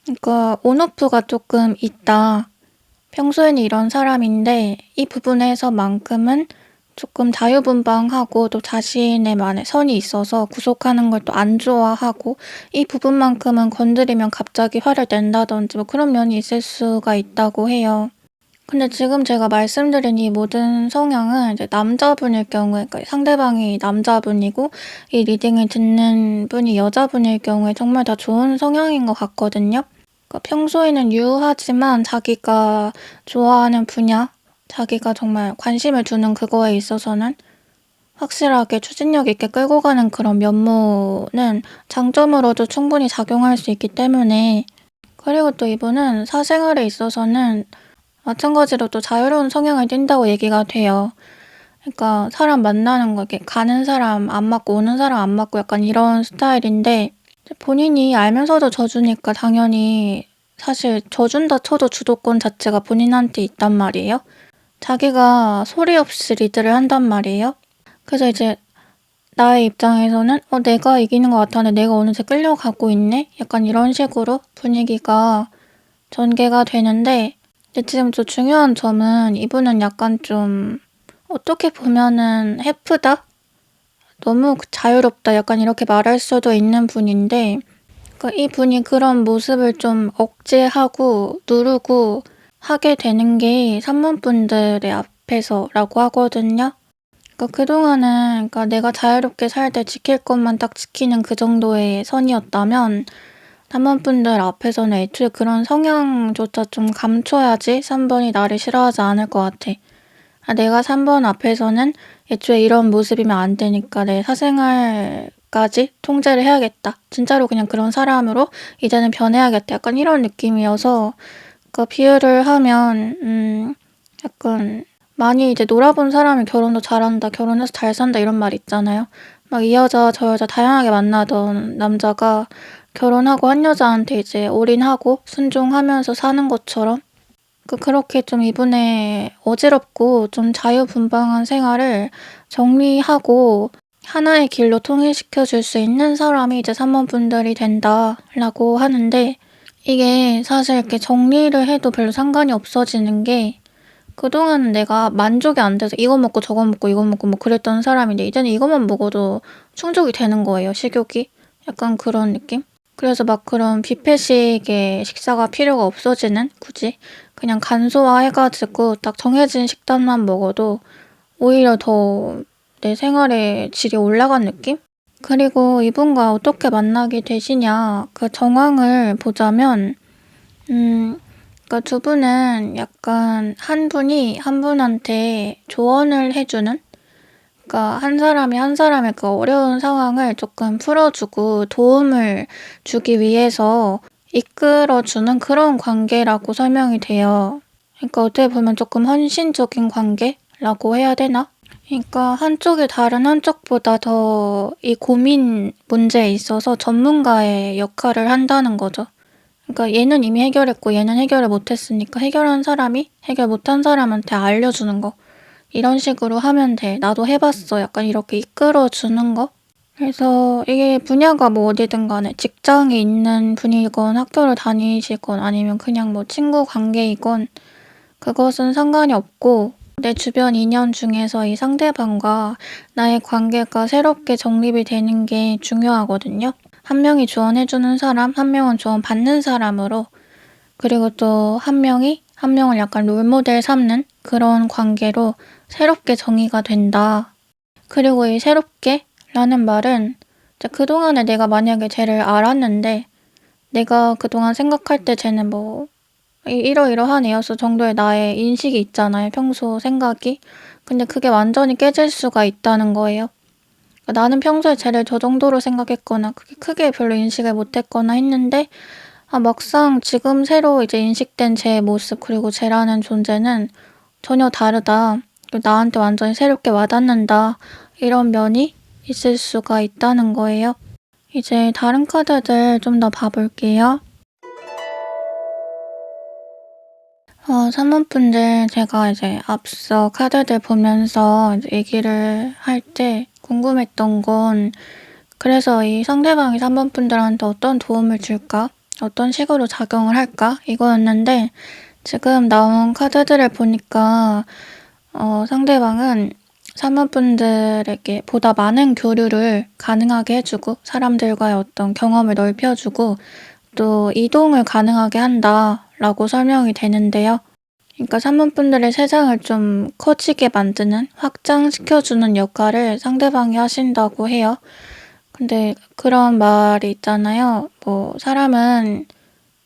그러니까 온오프가 조금 있다. 평소에는 이런 사람인데 이 부분에서만큼은 조금 자유분방하고 또 자신의만의 선이 있어서 구속하는 걸 또 안 좋아하고, 이 부분만큼은 건드리면 갑자기 화를 낸다든지 뭐 그런 면이 있을 수가 있다고 해요. 근데 지금 제가 말씀드린 이 모든 성향은 이제 남자분일 경우에, 그러니까 상대방이 남자분이고 이 리딩을 듣는 분이 여자분일 경우에 정말 다 좋은 성향인 것 같거든요. 그러니까 평소에는 유하지만 자기가 좋아하는 분야, 자기가 정말 관심을 두는 그거에 있어서는 확실하게 추진력 있게 끌고 가는 그런 면모는 장점으로도 충분히 작용할 수 있기 때문에, 그리고 또 이분은 사생활에 있어서는 마찬가지로 또 자유로운 성향을 띈다고 얘기가 돼요. 그러니까 사람 만나는 거, 이렇게 가는 사람 안 맞고 오는 사람 안 맞고 약간 이런 스타일인데, 본인이 알면서도 져주니까 당연히, 사실 져준다 쳐도 주도권 자체가 본인한테 있단 말이에요. 자기가 소리 없이 리드를 한단 말이에요. 그래서 이제 나의 입장에서는 내가 이기는 것 같았는데 내가 어느새 끌려가고 있네? 약간 이런 식으로 분위기가 전개가 되는데, 근데 지금 또 중요한 점은 이분은 약간 좀 어떻게 보면은 해프다? 너무 자유롭다 약간 이렇게 말할 수도 있는 분인데, 그러니까 이분이 그런 모습을 좀 억제하고 누르고 하게 되는 게 산문분들의 앞에서라고 하거든요. 그러니까 그동안은, 그러니까 내가 자유롭게 살 때 지킬 것만 딱 지키는 그 정도의 선이었다면, 산문분들 앞에서는 애초에 그런 성향조차 좀 감춰야지 3번이 나를 싫어하지 않을 것 같아. 내가 3번 앞에서는 애초에 이런 모습이면 안 되니까 내 사생활까지 통제를 해야겠다. 진짜로 그냥 그런 사람으로 이제는 변해야겠다. 약간 이런 느낌이어서, 그러니까 비유를 하면 약간 많이 이제 놀아본 사람이 결혼도 잘한다, 결혼해서 잘 산다 이런 말 있잖아요. 막 이 여자 저 여자 다양하게 만나던 남자가 결혼하고 한 여자한테 이제 올인하고 순종하면서 사는 것처럼 그렇게 좀 이분의 어지럽고 좀 자유분방한 생활을 정리하고 하나의 길로 통일시켜 줄 수 있는 사람이 이제 사모분들이 된다라고 하는데, 이게 사실 이렇게 정리를 해도 별로 상관이 없어지는 게, 그동안은 내가 만족이 안 돼서 이거 먹고 저거 먹고 이거 먹고 뭐 그랬던 사람인데 이제는 이것만 먹어도 충족이 되는 거예요, 식욕이. 약간 그런 느낌? 그래서 막 그런 뷔페식의 식사가 필요가 없어지는, 굳이 그냥 간소화해가지고 딱 정해진 식단만 먹어도 오히려 더 내 생활의 질이 올라간 느낌? 그리고 이분과 어떻게 만나게 되시냐, 그 정황을 보자면 그러니까 두 분은 약간 한 분이 한 분한테 조언을 해주는, 그러니까 한 사람이 한 사람의 그 어려운 상황을 조금 풀어주고 도움을 주기 위해서 이끌어주는 그런 관계라고 설명이 돼요. 그러니까 어떻게 보면 조금 헌신적인 관계라고 해야 되나? 그러니까 한쪽이 다른 한쪽보다 더 이 고민 문제에 있어서 전문가의 역할을 한다는 거죠. 그러니까 얘는 이미 해결했고 얘는 해결을 못했으니까 해결한 사람이 해결 못한 사람한테 알려주는 거. 이런 식으로 하면 돼. 나도 해봤어. 약간 이렇게 이끌어주는 거. 그래서 이게 분야가 뭐 어디든 간에 직장에 있는 분이건 학교를 다니시건 아니면 그냥 뭐 친구 관계이건 그것은 상관이 없고, 내 주변 인연 중에서 이 상대방과 나의 관계가 새롭게 정립이 되는 게 중요하거든요. 한 명이 조언해주는 사람, 한 명은 조언받는 사람으로, 그리고 또 한 명이 한 명을 약간 롤모델 삼는 그런 관계로 새롭게 정의가 된다. 그리고 이 새롭게 라는 말은 그동안에 내가 만약에 쟤를 알았는데 내가 그동안 생각할 때 쟤는 뭐 이러이러한 애였어 정도의 나의 인식이 있잖아요. 평소 생각이. 근데 그게 완전히 깨질 수가 있다는 거예요. 그러니까 나는 평소에 쟤를 저 정도로 생각했거나 그게 크게 별로 인식을 못했거나 했는데, 막상 지금 새로 이제 인식된 제 모습 그리고 쟤라는 존재는 전혀 다르다. 나한테 완전히 새롭게 와닿는다. 이런 면이 있을 수가 있다는 거예요. 이제 다른 카드들 좀 더 봐볼게요. 사모분들 제가 이제 앞서 카드들 보면서 이제 얘기를 할 때 궁금했던 건, 그래서 이 상대방이 사모분들한테 어떤 도움을 줄까? 어떤 식으로 작용을 할까? 이거였는데, 지금 나온 카드들을 보니까 상대방은 사모분들에게 보다 많은 교류를 가능하게 해주고 사람들과의 어떤 경험을 넓혀주고 또 이동을 가능하게 한다라고 설명이 되는데요. 그러니까 사모분들의 세상을 좀 커지게 만드는, 확장시켜주는 역할을 상대방이 하신다고 해요. 근데 그런 말이 있잖아요. 뭐 사람은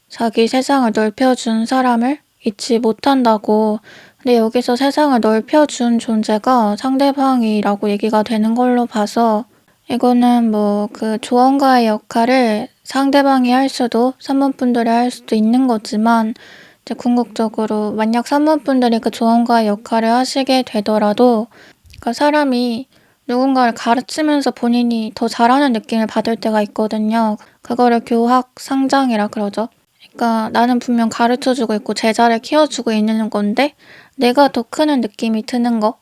자기 세상을 넓혀준 사람을 잊지 못한다고. 근데 여기서 세상을 넓혀준 존재가 상대방이라고 얘기가 되는 걸로 봐서, 이거는 뭐 그 조언가의 역할을 상대방이 할 수도 사모분들이 할 수도 있는 거지만, 이제 궁극적으로 만약 사모분들이 그 조언가의 역할을 하시게 되더라도 그러니까 사람이 누군가를 가르치면서 본인이 더 잘하는 느낌을 받을 때가 있거든요. 그거를 교학상장이라 그러죠. 그러니까 나는 분명 가르쳐주고 있고 제자를 키워주고 있는 건데 내가 더 크는 느낌이 드는 거.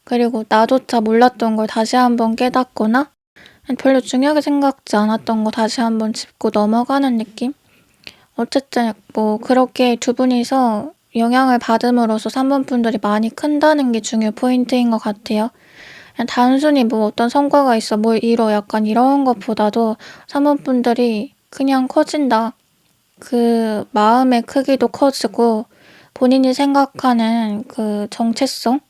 그리고 나조차 몰랐던 걸 다시 한번 깨닫거나 별로 중요하게 생각지 않았던 거 다시 한번 짚고 넘어가는 느낌? 어쨌든 뭐 그렇게 두 분이서 영향을 받음으로써 사모분들이 많이 큰다는 게 중요 포인트인 것 같아요. 그냥 단순히 뭐 어떤 성과가 있어 뭘 이뤄 약간 이런 것보다도 사모분들이 그냥 커진다. 그 마음의 크기도 커지고 본인이 생각하는 그 정체성,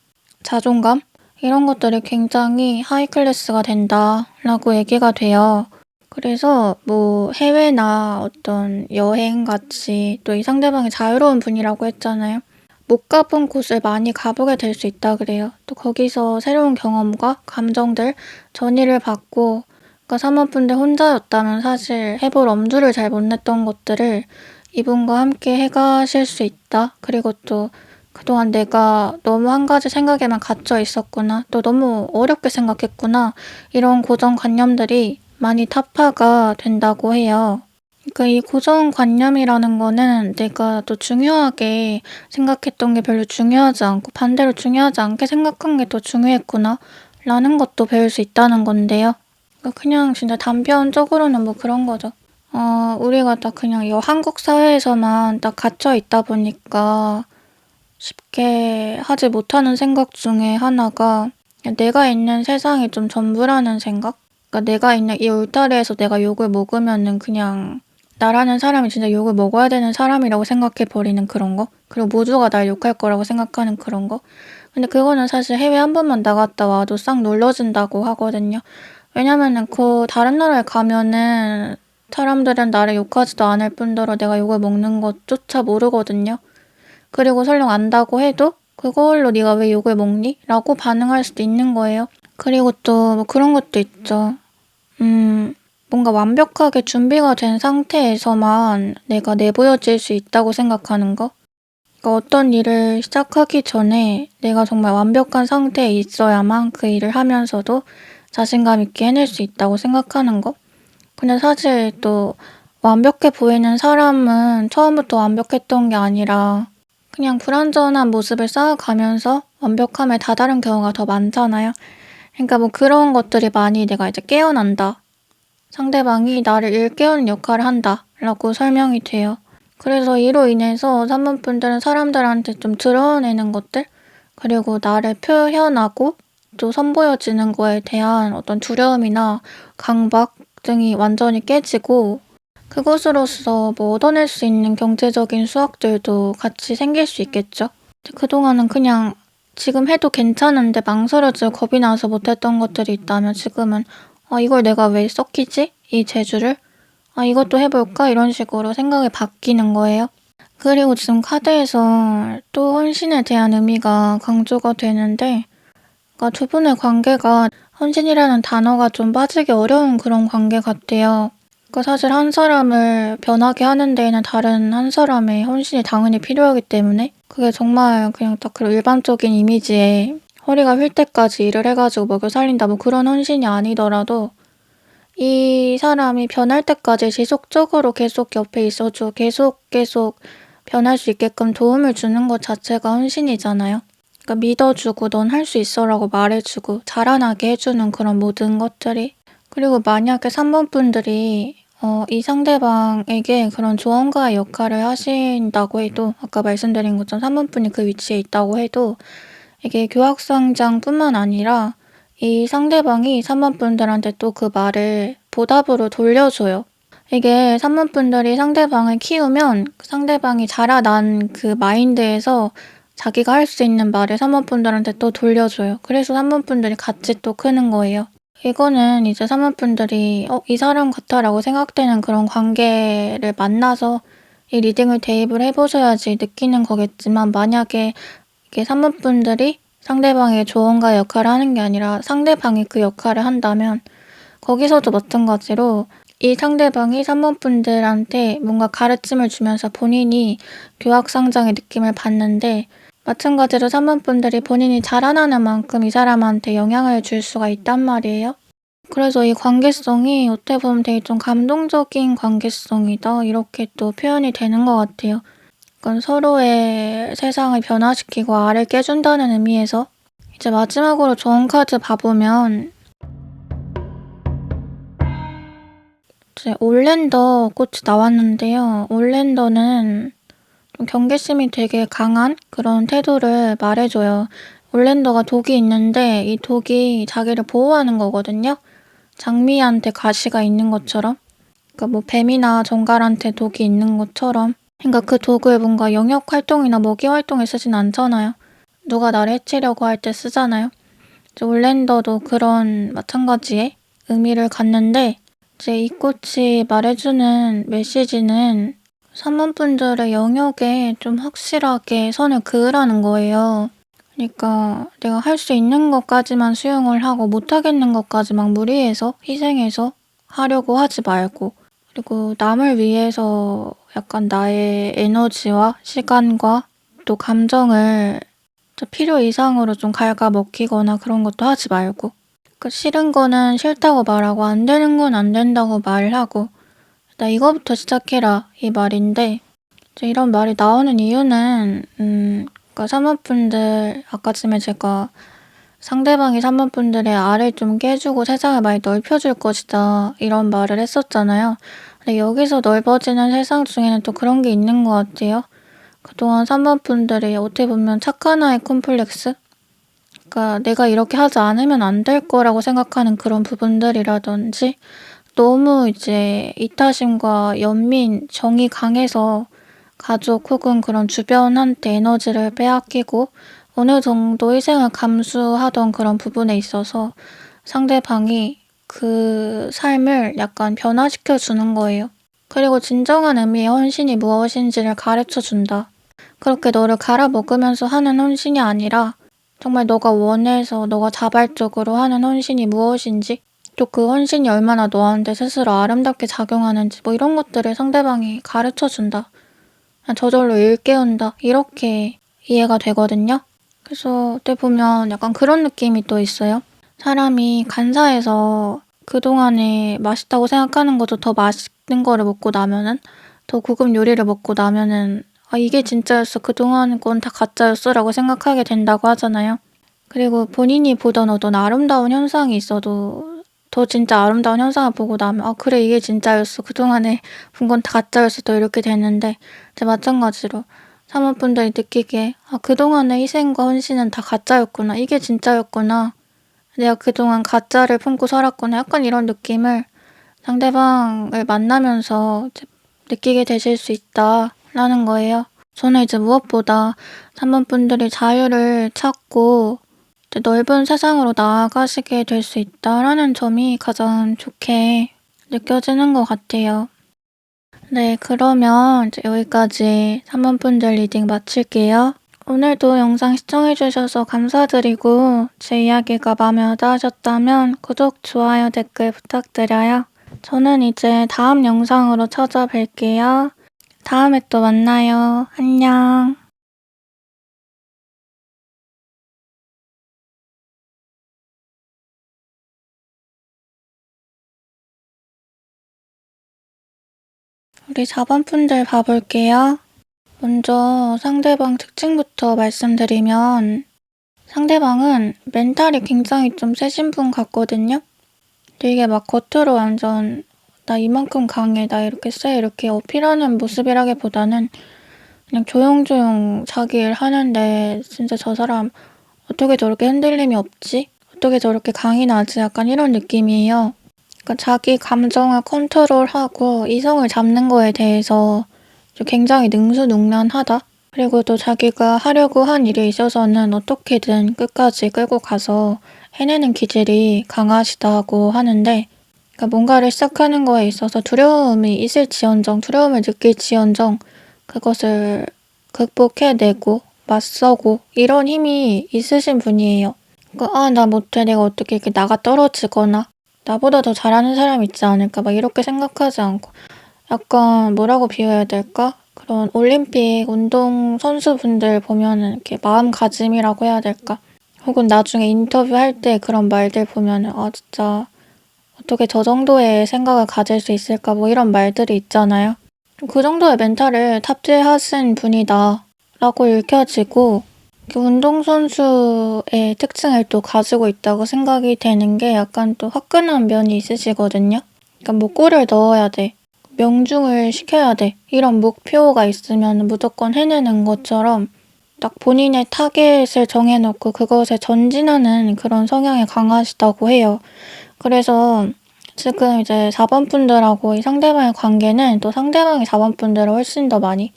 자존감 이런 것들이 굉장히 하이 클래스가 된다라고 얘기가 돼요. 그래서 뭐 해외나 어떤 여행 같이, 또 이 상대방이 자유로운 분이라고 했잖아요. 못 가본 곳을 많이 가보게 될 수 있다 그래요. 또 거기서 새로운 경험과 감정들 전이를 받고, 그러니까 사모분들 혼자였다면 사실 해볼 엄두를 잘 못 냈던 것들을 이분과 함께 해가실 수 있다. 그리고 또 그동안 내가 너무 한 가지 생각에만 갇혀 있었구나. 또 너무 어렵게 생각했구나. 이런 고정관념들이 많이 타파가 된다고 해요. 그러니까 이 고정관념이라는 거는 내가 또 중요하게 생각했던 게 별로 중요하지 않고 반대로 중요하지 않게 생각한 게 더 중요했구나 라는 것도 배울 수 있다는 건데요. 그러니까 그냥 진짜 단편적으로는 뭐 그런 거죠. 우리가 딱 그냥 이 한국 사회에서만 딱 갇혀 있다 보니까 쉽게 하지 못하는 생각 중에 하나가 그냥 내가 있는 세상이 좀 전부라는 생각? 그러니까 내가 있는 이 울타리에서 내가 욕을 먹으면은 그냥 나라는 사람이 진짜 욕을 먹어야 되는 사람이라고 생각해 버리는 그런 거? 그리고 모두가 날 욕할 거라고 생각하는 그런 거? 근데 그거는 사실 해외 한 번만 나갔다 와도 싹 눌러진다고 하거든요. 왜냐면은 그 다른 나라에 가면은 사람들은 나를 욕하지도 않을 뿐더러 내가 욕을 먹는 것조차 모르거든요. 그리고 설령 안다고 해도 그걸로 네가 왜 욕을 먹니? 라고 반응할 수도 있는 거예요. 그리고 또 뭐 그런 것도 있죠. 뭔가 완벽하게 준비가 된 상태에서만 내가 내보여질 수 있다고 생각하는 거? 그러니까 어떤 일을 시작하기 전에 내가 정말 완벽한 상태에 있어야만 그 일을 하면서도 자신감 있게 해낼 수 있다고 생각하는 거? 근데 사실 또 완벽해 보이는 사람은 처음부터 완벽했던 게 아니라 그냥 불완전한 모습을 쌓아가면서 완벽함에 다다른 경우가 더 많잖아요. 그러니까 뭐 그런 것들이 많이 내가 이제 깨어난다. 상대방이 나를 일깨우는 역할을 한다. 라고 설명이 돼요. 그래서 이로 인해서 산문분들은 사람들한테 좀 드러내는 것들, 그리고 나를 표현하고 또 선보여지는 거에 대한 어떤 두려움이나 강박 등이 완전히 깨지고 그것으로서 뭐 얻어낼 수 있는 경제적인 수확들도 같이 생길 수 있겠죠. 그동안은 그냥 지금 해도 괜찮은데 망설여지고 겁이 나서 못했던 것들이 있다면 지금은 이걸 내가 왜 썩히지? 이 재주를? 이것도 해볼까? 이런 식으로 생각이 바뀌는 거예요. 그리고 지금 카드에서 또 헌신에 대한 의미가 강조가 되는데 그러니까 두 분의 관계가 헌신이라는 단어가 좀 빠지기 어려운 그런 관계 같아요. 그러니까 사실 한 사람을 변하게 하는 데에는 다른 한 사람의 헌신이 당연히 필요하기 때문에 그게 정말 그냥 딱 그런 일반적인 이미지에 허리가 휠 때까지 일을 해가지고 먹여 살린다 뭐 그런 헌신이 아니더라도 이 사람이 변할 때까지 지속적으로 계속 옆에 있어줘 계속 변할 수 있게끔 도움을 주는 것 자체가 헌신이잖아요. 그러니까 믿어주고 넌 할 수 있어라고 말해주고 자라나게 해주는 그런 모든 것들이. 그리고 만약에 3번 분들이 이 상대방에게 그런 조언가의 역할을 하신다고 해도 아까 말씀드린 것처럼 3번 분이 그 위치에 있다고 해도 이게 교학상장뿐만 아니라 이 상대방이 3번 분들한테 또 그 말을 보답으로 돌려줘요. 이게 3번 분들이 상대방을 키우면 상대방이 자라난 그 마인드에서 자기가 할 수 있는 말을 3번 분들한테 또 돌려줘요. 그래서 3번 분들이 같이 또 크는 거예요. 이거는 이제 3번 분들이 이 사람 같아라고 생각되는 그런 관계를 만나서 이 리딩을 대입을 해보셔야지 느끼는 거겠지만 만약에 이게 3번 분들이 상대방의 조언가 역할을 하는 게 아니라 상대방이 그 역할을 한다면 거기서도 마찬가지로 이 상대방이 3번 분들한테 뭔가 가르침을 주면서 본인이 교학상장의 느낌을 받는데 마찬가지로 3번 분들이 본인이 자라나는 만큼 이 사람한테 영향을 줄 수가 있단 말이에요. 그래서 이 관계성이 어떻게 보면 되게 좀 감동적인 관계성이다 이렇게 또 표현이 되는 것 같아요. 그러니까 서로의 세상을 변화시키고 알을 깨준다는 의미에서 이제 마지막으로 좋은 카드 봐보면 이제 올랜더 꽃이 나왔는데요. 올랜더는 좀 경계심이 되게 강한 그런 태도를 말해줘요. 올랜더가 독이 있는데 이 독이 자기를 보호하는 거거든요. 장미한테 가시가 있는 것처럼. 그러니까 뭐 뱀이나 정갈한테 독이 있는 것처럼. 그러니까 그 독을 뭔가 영역 활동이나 먹이 활동에 쓰진 않잖아요. 누가 나를 해치려고 할 때 쓰잖아요. 이제 올랜더도 그런 마찬가지의 의미를 갖는데 이제 이 꽃이 말해주는 메시지는 3번 분들의 영역에 좀 확실하게 선을 그으라는 거예요. 그러니까 내가 할 수 있는 것까지만 수용을 하고 못하겠는 것까지 막 무리해서 희생해서 하려고 하지 말고 그리고 남을 위해서 약간 나의 에너지와 시간과 또 감정을 필요 이상으로 좀 갉아먹히거나 그런 것도 하지 말고, 싫은 거는 싫다고 말하고 안 되는 건 안 된다고 말하고 나 이거부터 시작해라 이 말인데, 이제 이런 말이 나오는 이유는 사모분들 아까쯤에 제가 상대방이 사모분들의 알을 좀 깨주고 세상을 많이 넓혀줄 것이다 이런 말을 했었잖아요. 근데 여기서 넓어지는 세상 중에는 또 그런 게 있는 것 같아요. 그동안 사모분들이 어떻게 보면 착한 아이 콤플렉스? 그러니까 내가 이렇게 하지 않으면 안 될 거라고 생각하는 그런 부분들이라든지, 너무 이제 이타심과 연민, 정이 강해서 가족 혹은 그런 주변한테 에너지를 빼앗기고 어느 정도 희생을 감수하던 그런 부분에 있어서 상대방이 그 삶을 약간 변화시켜 주는 거예요. 그리고 진정한 의미의 헌신이 무엇인지를 가르쳐 준다. 그렇게 너를 갈아먹으면서 하는 헌신이 아니라 정말 너가 원해서 너가 자발적으로 하는 헌신이 무엇인지, 또 그 헌신이 얼마나 너한테 스스로 아름답게 작용하는지 이런 것들을 상대방이 가르쳐 준다. 저절로 일깨운다. 이렇게 이해가 되거든요. 그래서 어떻게 보면 약간 그런 느낌이 또 있어요. 사람이 간사해서 그동안에 맛있다고 생각하는 것도 더 맛있는 거를 먹고 나면은, 더 고급 요리를 먹고 나면은 이게 진짜였어. 그동안 건 다 가짜였어 라고 생각하게 된다고 하잖아요. 그리고 본인이 보던 어떤 아름다운 현상이 있어도 더 진짜 아름다운 현상을 보고 나면 그래 이게 진짜였어. 그동안에 본 건 다 가짜였어. 또 이렇게 되는데, 이제 마찬가지로 사모분들이 느끼기에 그동안의 희생과 헌신은 다 가짜였구나. 이게 진짜였구나. 내가 그동안 가짜를 품고 살았구나. 약간 이런 느낌을 상대방을 만나면서 이제 느끼게 되실 수 있다라는 거예요. 저는 이제 무엇보다 사모분들이 자유를 찾고 이제 넓은 세상으로 나아가시게 될 수 있다라는 점이 가장 좋게 느껴지는 것 같아요. 네, 그러면 이제 여기까지 사모분들 리딩 마칠게요. 오늘도 영상 시청해주셔서 감사드리고, 제 이야기가 마음에 와닿으셨다면 구독, 좋아요, 댓글 부탁드려요. 저는 이제 다음 영상으로 찾아뵐게요. 다음에 또 만나요. 안녕. 우리 4번 분들 봐볼게요. 먼저 상대방 특징부터 말씀드리면, 상대방은 멘탈이 굉장히 좀 세신 분 같거든요. 근데 이게 막 겉으로 완전 나 이만큼 강해, 나 이렇게 세, 이렇게 어필하는 모습이라기보다는 그냥 조용조용 자기 일 하는데, 진짜 저 사람 어떻게 저렇게 흔들림이 없지? 어떻게 저렇게 강이 나지? 약간 이런 느낌이에요. 그러니까 자기 감정을 컨트롤하고 이성을 잡는 거에 대해서 굉장히 능수능란하다. 그리고 또 자기가 하려고 한 일에 있어서는 어떻게든 끝까지 끌고 가서 해내는 기질이 강하시다고 하는데, 그러니까 뭔가를 시작하는 거에 있어서 두려움이 있을지언정, 두려움을 느낄지언정 그것을 극복해내고 맞서고 이런 힘이 있으신 분이에요. 그러니까 나 못해, 내가 어떻게 이렇게 나가 떨어지거나 나보다 더 잘하는 사람 있지 않을까 이렇게 생각하지 않고, 약간 뭐라고 비유해야 될까? 그런 올림픽 운동 선수분들 보면은 이렇게 마음가짐이라고 해야 될까? 혹은 나중에 인터뷰할 때 그런 말들 보면은 진짜 어떻게 저 정도의 생각을 가질 수 있을까 이런 말들이 있잖아요. 그 정도의 멘탈을 탑재하신 분이다 라고 읽혀지고, 운동선수의 특징을 또 가지고 있다고 생각이 되는 게 약간 또 화끈한 면이 있으시거든요. 그러니까 골을 넣어야 돼, 명중을 시켜야 돼, 이런 목표가 있으면 무조건 해내는 것처럼 딱 본인의 타겟을 정해놓고 그것에 전진하는 그런 성향이 강하시다고 해요. 그래서 지금 이제 4번 분들하고 이 상대방의 관계는 또 상대방이 4번 분들을 훨씬 더 많이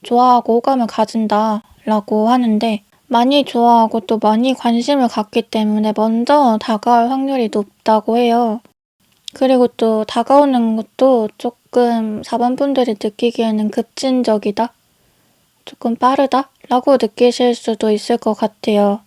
좋아하고 호감을 가진다라고 하는데, 많이 좋아하고 또 많이 관심을 갖기 때문에 먼저 다가올 확률이 높다고 해요. 그리고 또 다가오는 것도 조금 4번 분들이 느끼기에는 급진적이다, 조금 빠르다 라고 느끼실 수도 있을 것 같아요.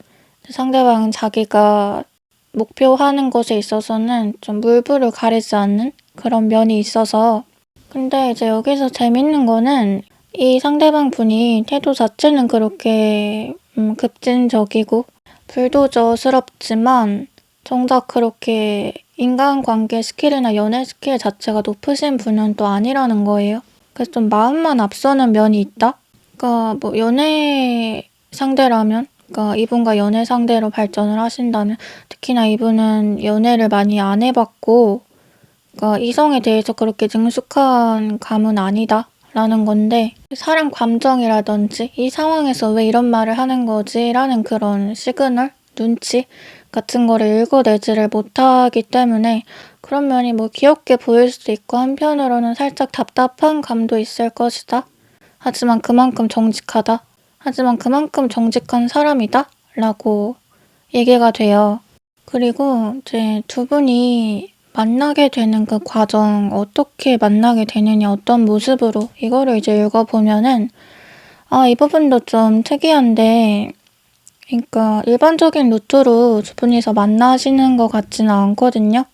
상대방은 자기가 목표하는 것에 있어서는 좀 물불을 가리지 않는 그런 면이 있어서 근데 이제 여기서 재밌는 거는 이 상대방 분이 태도 자체는 그렇게 급진적이고 불도저스럽지만 정작 그렇게 인간관계 스킬이나 연애 스킬 자체가 높으신 분은 또 아니라는 거예요. 그래서 좀 마음만 앞서는 면이 있다? 그러니까 뭐 연애 상대라면, 그러니까 이분과 연애 상대로 발전을 하신다면, 특히나 이분은 연애를 많이 안 해봤고 그러니까 이성에 대해서 그렇게 능숙한 감은 아니다 라는 건데, 사람 감정이라든지 이 상황에서 왜 이런 말을 하는 거지 라는 그런 시그널, 눈치 같은 거를 읽어내지를 못하기 때문에 그런 면이 뭐 귀엽게 보일 수도 있고 한편으로는 살짝 답답한 감도 있을 것이다. 하지만 그만큼 정직하다. 하지만 그만큼 정직한 사람이다 라고 얘기가 돼요. 그리고 이제 두 분이 만나게 되는 그 과정, 어떻게 만나게 되느냐, 어떤 모습으로, 이거를 이제 읽어보면은, 이 부분도 좀 특이한데, 그러니까 일반적인 루트로 두 분이서 만나시는 것 같지는 않거든요.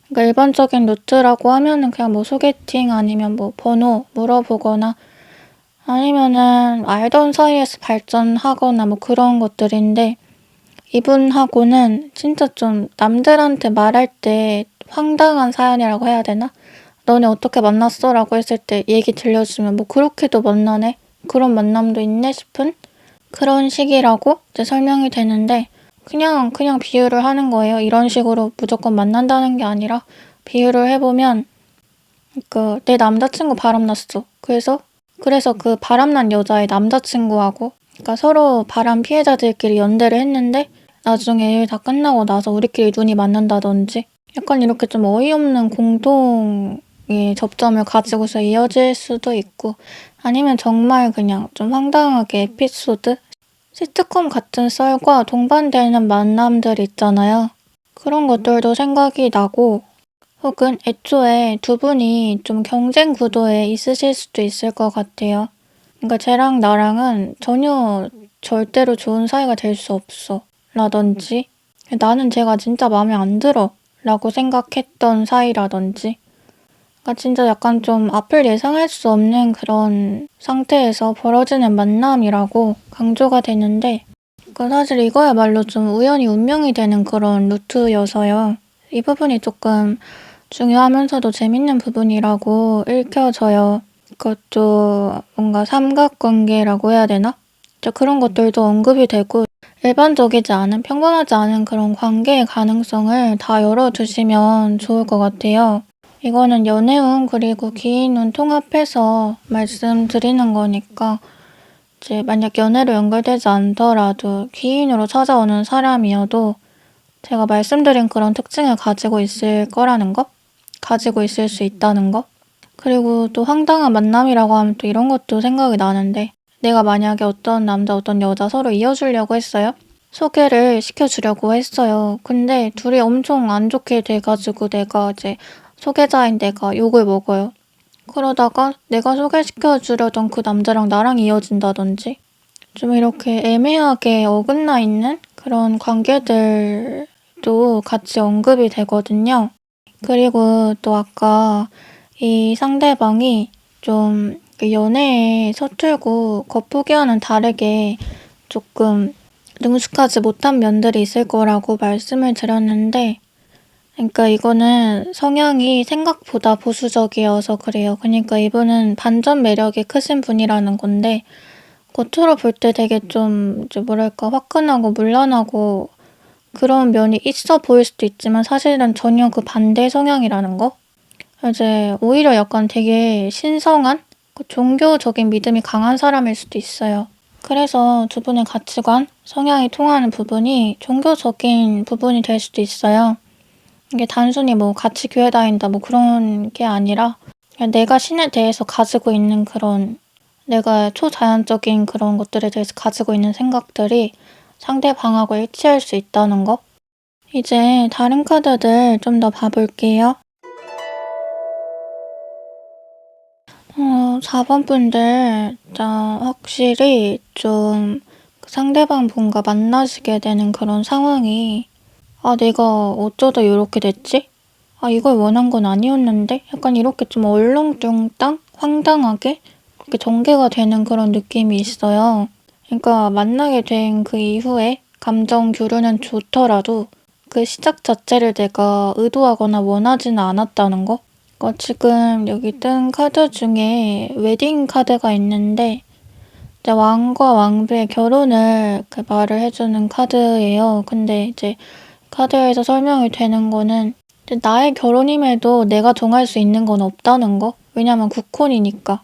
그러니까 일반적인 루트라고 하면은 그냥 뭐 소개팅 아니면 뭐 번호 물어보거나 아니면은 알던 사이에서 발전하거나 뭐 그런 것들인데, 이분하고는 진짜 좀 남들한테 말할 때 황당한 사연이라고 해야 되나? 너네 어떻게 만났어? 라고 했을 때 얘기 들려주면 뭐 그렇게도 만나네? 그런 만남도 있네? 싶은 그런 식이라고 이제 설명이 되는데, 그냥 비유를 하는 거예요. 이런 식으로 무조건 만난다는 게 아니라 비유를 해보면, 내 남자친구 바람났어. 그래서 그 바람난 여자의 남자친구하고, 그러니까 서로 바람 피해자들끼리 연대를 했는데 나중에 일 다 끝나고 나서 우리끼리 눈이 맞는다든지 약간 이렇게 좀 어이없는 공동의 접점을 가지고서 이어질 수도 있고, 아니면 정말 그냥 좀 황당하게 에피소드? 시트콤 같은 썰과 동반되는 만남들 있잖아요. 그런 것들도 생각이 나고, 혹은 애초에 두 분이 좀 경쟁 구도에 있으실 수도 있을 것 같아요. 그러니까 쟤랑 나랑은 전혀 절대로 좋은 사이가 될 수 없어 라든지, 나는 쟤가 진짜 마음에 안 들어 라고 생각했던 사이라든지, 그러니까 진짜 약간 좀 앞을 예상할 수 없는 그런 상태에서 벌어지는 만남이라고 강조가 되는데, 그러니까 사실 이거야말로 좀 우연히 운명이 되는 그런 루트여서요. 이 부분이 조금 중요하면서도 재밌는 부분이라고 읽혀져요. 그것도 뭔가 삼각관계라고 해야 되나? 그런 것들도 언급이 되고, 일반적이지 않은, 평범하지 않은 그런 관계의 가능성을 다 열어두시면 좋을 것 같아요. 이거는 연애운 그리고 기인운 통합해서 말씀드리는 거니까, 이제 만약 연애로 연결되지 않더라도 기인으로 찾아오는 사람이어도 제가 말씀드린 그런 특징을 가지고 있을 거라는 거? 가지고 있을 수 있다는 거? 그리고 또 황당한 만남이라고 하면 또 이런 것도 생각이 나는데, 내가 만약에 어떤 남자 어떤 여자 서로 이어주려고 했어요. 소개를 시켜주려고 했어요. 근데 둘이 엄청 안 좋게 돼가지고 내가 이제 소개자인 내가 욕을 먹어요. 그러다가 내가 소개시켜주려던 그 남자랑 나랑 이어진다든지, 좀 이렇게 애매하게 어긋나 있는 그런 관계들도 같이 언급이 되거든요. 그리고 또 아까 이 상대방이 좀 연애에 서툴고 겉보기와는 다르게 조금 능숙하지 못한 면들이 있을 거라고 말씀을 드렸는데, 그러니까 이거는 성향이 생각보다 보수적이어서 그래요. 그러니까 이분은 반전 매력이 크신 분이라는 건데, 겉으로 볼 때 되게 좀 이제 뭐랄까 화끈하고 문란하고 그런 면이 있어 보일 수도 있지만 사실은 전혀 그 반대 성향이라는 거? 이제 오히려 약간 되게 신성한 종교적인 믿음이 강한 사람일 수도 있어요. 그래서 두 분의 가치관, 성향이 통하는 부분이 종교적인 부분이 될 수도 있어요. 이게 단순히 뭐 같이 교회 다닌다 뭐 그런 게 아니라 그냥 내가 신에 대해서 가지고 있는 그런, 내가 초자연적인 그런 것들에 대해서 가지고 있는 생각들이 상대방하고 일치할 수 있다는 거? 이제 다른 카드들 좀 더 봐볼게요. 4번 분들 진짜 확실히 좀 상대방 분과 만나시게 되는 그런 상황이, 내가 어쩌다 이렇게 됐지? 아, 이걸 원한 건 아니었는데? 약간 이렇게 좀 얼렁뚱땅? 황당하게? 그렇게 전개가 되는 그런 느낌이 있어요. 그러니까 만나게 된 그 이후에 감정 교류는 좋더라도 그 시작 자체를 내가 의도하거나 원하지는 않았다는 거? 그러니까 지금 여기 뜬 카드 중에 웨딩 카드가 있는데 이제 왕과 왕비의 결혼을 그 말을 해주는 카드예요. 근데 이제 카드에서 설명이 되는 거는 이제 나의 결혼임에도 내가 정할 수 있는 건 없다는 거? 왜냐면 국혼이니까.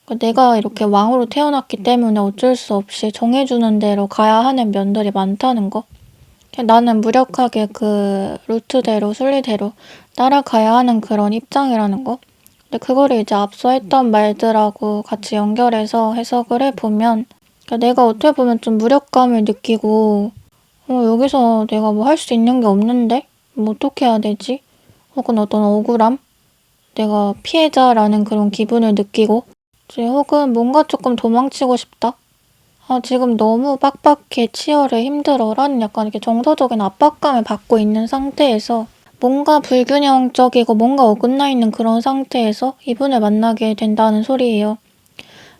그러니까 내가 이렇게 왕으로 태어났기 때문에 어쩔 수 없이 정해주는 대로 가야 하는 면들이 많다는 거? 그냥 나는 무력하게 그 루트대로 순리대로 따라가야 하는 그런 입장이라는 거? 근데 그거를 이제 앞서 했던 말들하고 같이 연결해서 해석을 해보면 그러니까 내가 어떻게 보면 좀 무력감을 느끼고 여기서 내가 뭐 할 수 있는 게 없는데? 뭐 어떻게 해야 되지? 혹은 어떤 억울함? 내가 피해자라는 그런 기분을 느끼고 이제 혹은 뭔가 조금 도망치고 싶다? 아, 지금 너무 빡빡해, 치열해, 힘들어 라는 약간 이렇게 정서적인 압박감을 받고 있는 상태에서 뭔가 불균형적이고 뭔가 어긋나 있는 그런 상태에서 이분을 만나게 된다는 소리예요.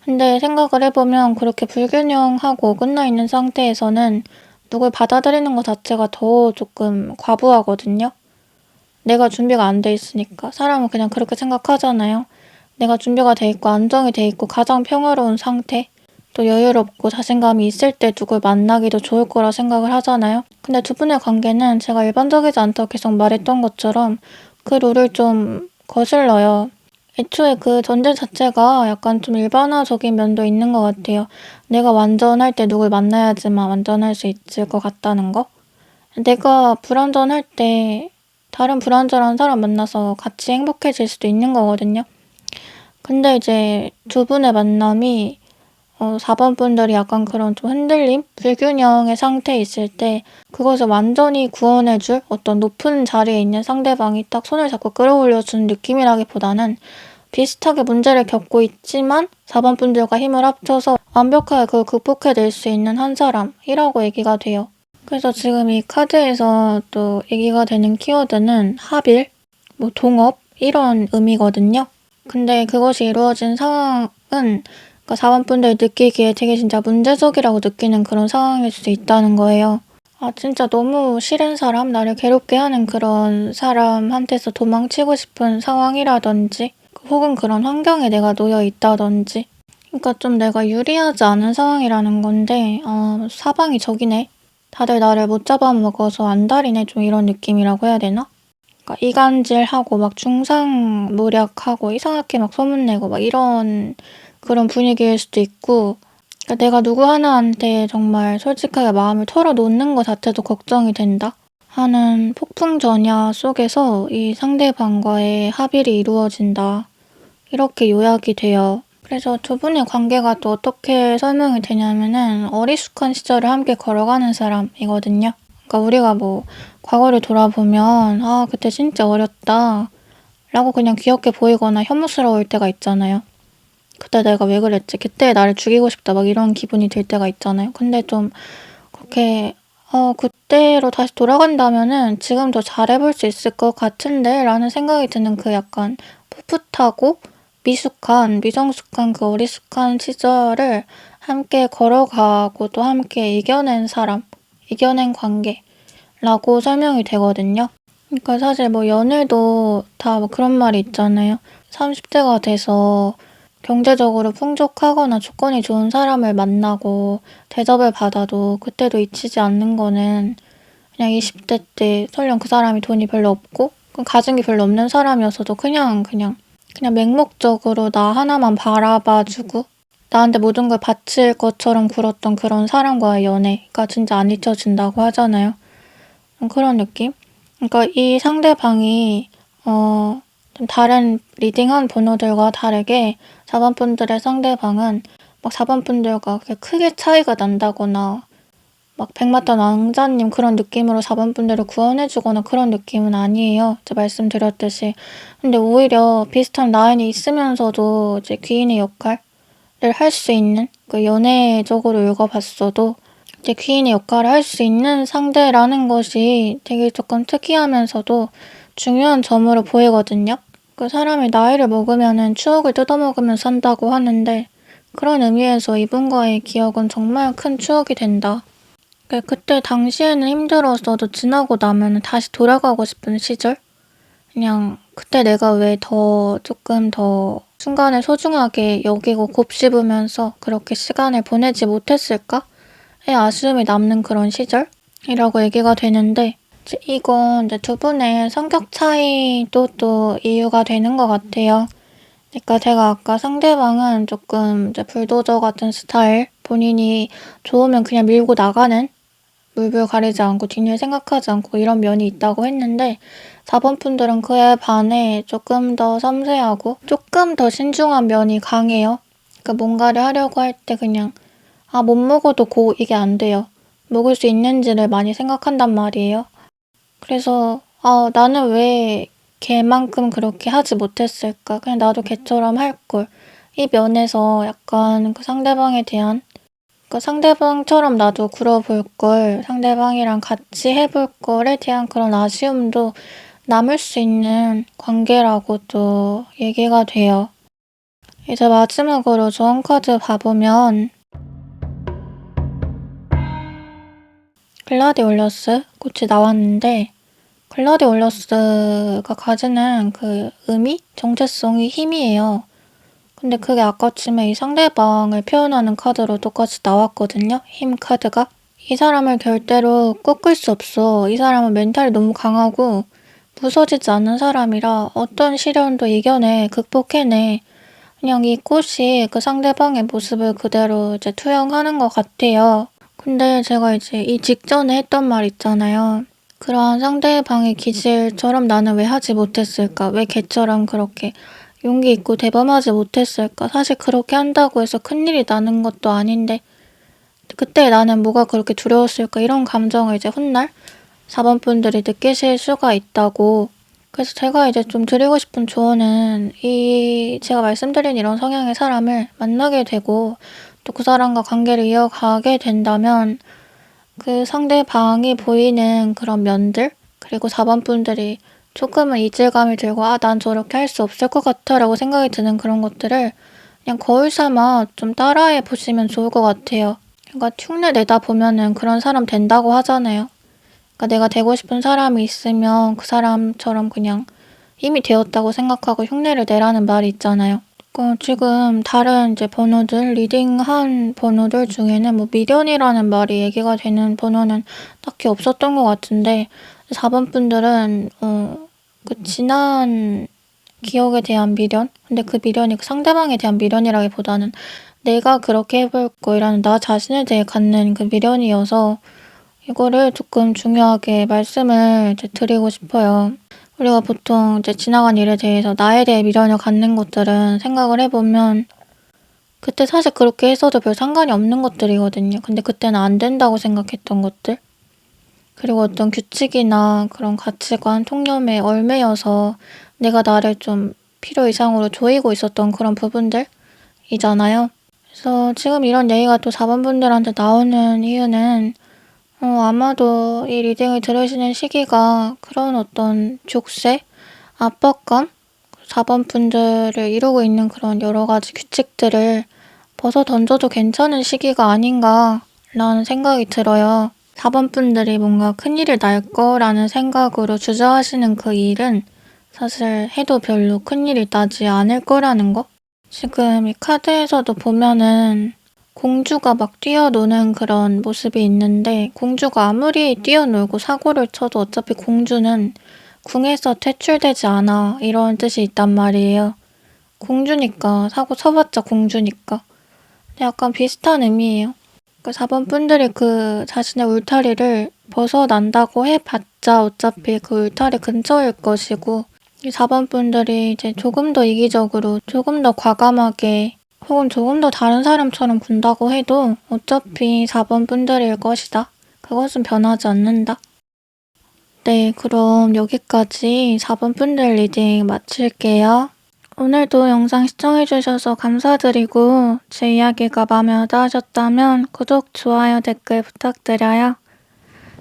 근데 생각을 해보면 그렇게 불균형하고 어긋나 있는 상태에서는 누굴 받아들이는 것 자체가 더 조금 과부하거든요. 내가 준비가 안 돼 있으니까. 사람은 그냥 그렇게 생각하잖아요. 내가 준비가 돼 있고 안정이 돼 있고 가장 평화로운 상태, 또 여유롭고 자신감이 있을 때 누굴 만나기도 좋을 거라 생각을 하잖아요. 근데 두 분의 관계는 제가 일반적이지 않다고 계속 말했던 것처럼 그 룰을 좀 거슬러요. 애초에 그 전제 자체가 약간 좀 일반화적인 면도 있는 것 같아요. 내가 완전할 때 누굴 만나야지만 완전할 수 있을 것 같다는 거? 내가 불완전할 때 다른 불완전한 사람 만나서 같이 행복해질 수도 있는 거거든요. 근데 이제 두 분의 만남이 4번 분들이 약간 그런 좀 흔들림? 불균형의 상태에 있을 때 그것을 완전히 구원해줄 어떤 높은 자리에 있는 상대방이 딱 손을 잡고 끌어올려주는 느낌이라기보다는 비슷하게 문제를 겪고 있지만 4번 분들과 힘을 합쳐서 완벽하게 그걸 극복해낼 수 있는 한 사람이라고 얘기가 돼요. 그래서 지금 이 카드에서 또 얘기가 되는 키워드는 합일, 뭐 동업 이런 의미거든요. 근데 그것이 이루어진 상황은 그러니까 4번 분들이 느끼기에 되게 진짜 문제적이라고 느끼는 그런 상황일 수도 있다는 거예요. 아, 진짜 너무 싫은 사람, 나를 괴롭게 하는 그런 사람한테서 도망치고 싶은 상황이라든지 혹은 그런 환경에 내가 놓여 있다든지 그러니까 좀 내가 유리하지 않은 상황이라는 건데 사방이 적이네. 다들 나를 못 잡아먹어서 안달이네. 좀 이런 느낌이라고 해야 되나? 그러니까 이간질하고 막 중상모략하고 이상하게 막 소문내고 막 이런 그런 분위기일 수도 있고 그러니까 내가 누구 하나한테 정말 솔직하게 마음을 털어놓는 것 자체도 걱정이 된다 하는 폭풍 전야 속에서 이 상대방과의 합일이 이루어진다. 이렇게 요약이 돼요. 그래서 두 분의 관계가 또 어떻게 설명이 되냐면은 어리숙한 시절을 함께 걸어가는 사람이거든요. 그러니까 우리가 뭐 과거를 돌아보면 아, 그때 진짜 어렸다 라고 그냥 귀엽게 보이거나 혐오스러울 때가 있잖아요. 그때 내가 왜 그랬지? 그때 나를 죽이고 싶다 막 이런 기분이 들 때가 있잖아요. 근데 좀 그렇게 그때로 다시 돌아간다면은 지금 더 잘해볼 수 있을 것 같은데 라는 생각이 드는 그 약간 풋풋하고 미숙한, 미성숙한 그 어리숙한 시절을 함께 걸어가고 또 함께 이겨낸 사람, 이겨낸 관계라고 설명이 되거든요. 그러니까 사실 뭐 연애도 다 뭐 그런 말이 있잖아요. 30대가 돼서 경제적으로 풍족하거나 조건이 좋은 사람을 만나고 대접을 받아도 그때도 잊히지 않는 거는 그냥 20대 때 설령 그 사람이 돈이 별로 없고 가진 게 별로 없는 사람이었어도 그냥 맹목적으로 나 하나만 바라봐주고 나한테 모든 걸 바칠 것처럼 굴었던 그런 사람과의 연애가 진짜 안 잊혀진다고 하잖아요. 그런 느낌? 그러니까 이 상대방이 좀 다른 리딩한 번호들과 다르게 4번 분들의 상대방은 막 4번 분들과 그렇게 크게 차이가 난다거나 막 백마탄 왕자님 그런 느낌으로 4번 분들을 구원해주거나 그런 느낌은 아니에요. 제가 말씀드렸듯이. 근데 오히려 비슷한 라인이 있으면서도 이제 귀인의 역할을 할 수 있는 그 연애적으로 읽어봤어도 이제 귀인의 역할을 할 수 있는 상대라는 것이 되게 조금 특이하면서도 중요한 점으로 보이거든요. 그 사람이 나이를 먹으면은 추억을 뜯어먹으면서 산다고 하는데 그런 의미에서 이분과의 기억은 정말 큰 추억이 된다. 그때 당시에는 힘들었어도 지나고 나면 다시 돌아가고 싶은 시절? 그냥 그때 내가 왜 조금 더 순간을 소중하게 여기고 곱씹으면서 그렇게 시간을 보내지 못했을까의 아쉬움이 남는 그런 시절이라고 얘기가 되는데 이건 이제 두 분의 성격 차이도 또 이유가 되는 것 같아요. 그러니까 제가 아까 상대방은 조금 이제 불도저 같은 스타일, 본인이 좋으면 그냥 밀고 나가는, 물불 가리지 않고 뒷일 생각하지 않고 이런 면이 있다고 했는데 4번 분들은 그에 반해 조금 더 섬세하고 조금 더 신중한 면이 강해요. 그러니까 뭔가를 하려고 할 때 그냥 못 먹어도 이게 안 돼요. 먹을 수 있는지를 많이 생각한단 말이에요. 그래서 나는 왜 걔만큼 그렇게 하지 못했을까? 그냥 나도 걔처럼 할걸. 이 면에서 약간 그 상대방에 대한, 그러니까 상대방처럼 나도 굴어볼 걸, 상대방이랑 같이 해볼 걸에 대한 그런 아쉬움도 남을 수 있는 관계라고도 얘기가 돼요. 이제 마지막으로 조언 카드 봐보면 글라디올러스 꽃이 나왔는데 글라디올러스가 가지는 그 의미? 정체성이 힘이에요. 근데 그게 아까쯤에 이 상대방을 표현하는 카드로 똑같이 나왔거든요. 힘 카드가. 이 사람을 절대로 꺾을 수 없어. 이 사람은 멘탈이 너무 강하고 부서지지 않는 사람이라 어떤 시련도 이겨내, 극복해내. 그냥 이 꽃이 그 상대방의 모습을 그대로 이제 투영하는 것 같아요. 근데 제가 이제 이 직전에 했던 말 있잖아요. 그러한 상대방의 기질처럼 나는 왜 하지 못했을까? 왜 걔처럼 그렇게 용기 있고 대범하지 못했을까? 사실 그렇게 한다고 해서 큰일이 나는 것도 아닌데 그때 나는 뭐가 그렇게 두려웠을까? 이런 감정을 이제 훗날 4번 분들이 느끼실 수가 있다고. 그래서 제가 이제 좀 드리고 싶은 조언은 제가 말씀드린 이런 성향의 사람을 만나게 되고 또 그 사람과 관계를 이어가게 된다면 그 상대방이 보이는 그런 면들, 그리고 4번 분들이 조금은 이질감이 들고 난 저렇게 할 수 없을 것 같아 라고 생각이 드는 그런 것들을 그냥 거울 삼아 좀 따라해 보시면 좋을 것 같아요. 그러니까 흉내 내다 보면은 그런 사람 된다고 하잖아요. 그러니까 내가 되고 싶은 사람이 있으면 그 사람처럼 그냥 이미 되었다고 생각하고 흉내를 내라는 말이 있잖아요. 지금 다른 이제 번호들, 리딩한 번호들 중에는 뭐 미련이라는 말이 얘기가 되는 번호는 딱히 없었던 것 같은데 4번 분들은 그 지난 기억에 대한 미련? 근데 그 미련이 그 상대방에 대한 미련이라기보다는 내가 그렇게 해볼 거라는 나 자신에 대해 갖는 그 미련이어서 이거를 조금 중요하게 말씀을 이제 드리고 싶어요. 우리가 보통 이제 지나간 일에 대해서 나에 대해 미련을 갖는 것들은 생각을 해보면 그때 사실 그렇게 했어도 별 상관이 없는 것들이거든요. 근데 그때는 안 된다고 생각했던 것들. 그리고 어떤 규칙이나 그런 가치관, 통념에 얽매여서 내가 나를 좀 필요 이상으로 조이고 있었던 그런 부분들이잖아요. 그래서 지금 이런 얘기가 또 4번 분들한테 나오는 이유는 아마도 이 리딩을 들으시는 시기가 그런 어떤 족쇄, 압박감, 4번 분들을 이루고 있는 그런 여러 가지 규칙들을 벗어 던져도 괜찮은 시기가 아닌가라는 생각이 들어요. 4번 분들이 뭔가 큰일이 날 거라는 생각으로 주저하시는 그 일은 사실 해도 별로 큰일이 나지 않을 거라는 거? 지금 이 카드에서도 보면은 공주가 막 뛰어노는 그런 모습이 있는데 공주가 아무리 뛰어놀고 사고를 쳐도 어차피 공주는 궁에서 퇴출되지 않아 이런 뜻이 있단 말이에요. 공주니까 사고 쳐봤자 공주니까. 약간 비슷한 의미예요. 그 4번 분들이 그 자신의 울타리를 벗어난다고 해봤자 어차피 그 울타리 근처일 것이고 이 4번 분들이 이제 조금 더 이기적으로 조금 더 과감하게 혹은 조금 더 다른 사람처럼 군다고 해도 어차피 4번 분들일 것이다. 그것은 변하지 않는다. 네, 그럼 여기까지 4번 분들 리딩 마칠게요. 오늘도 영상 시청해주셔서 감사드리고 제 이야기가 마음에 와닿으셨다면 구독, 좋아요, 댓글 부탁드려요.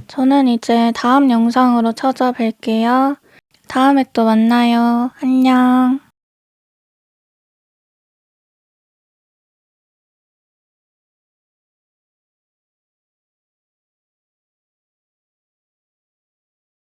저는 이제 다음 영상으로 찾아뵐게요. 다음에 또 만나요. 안녕.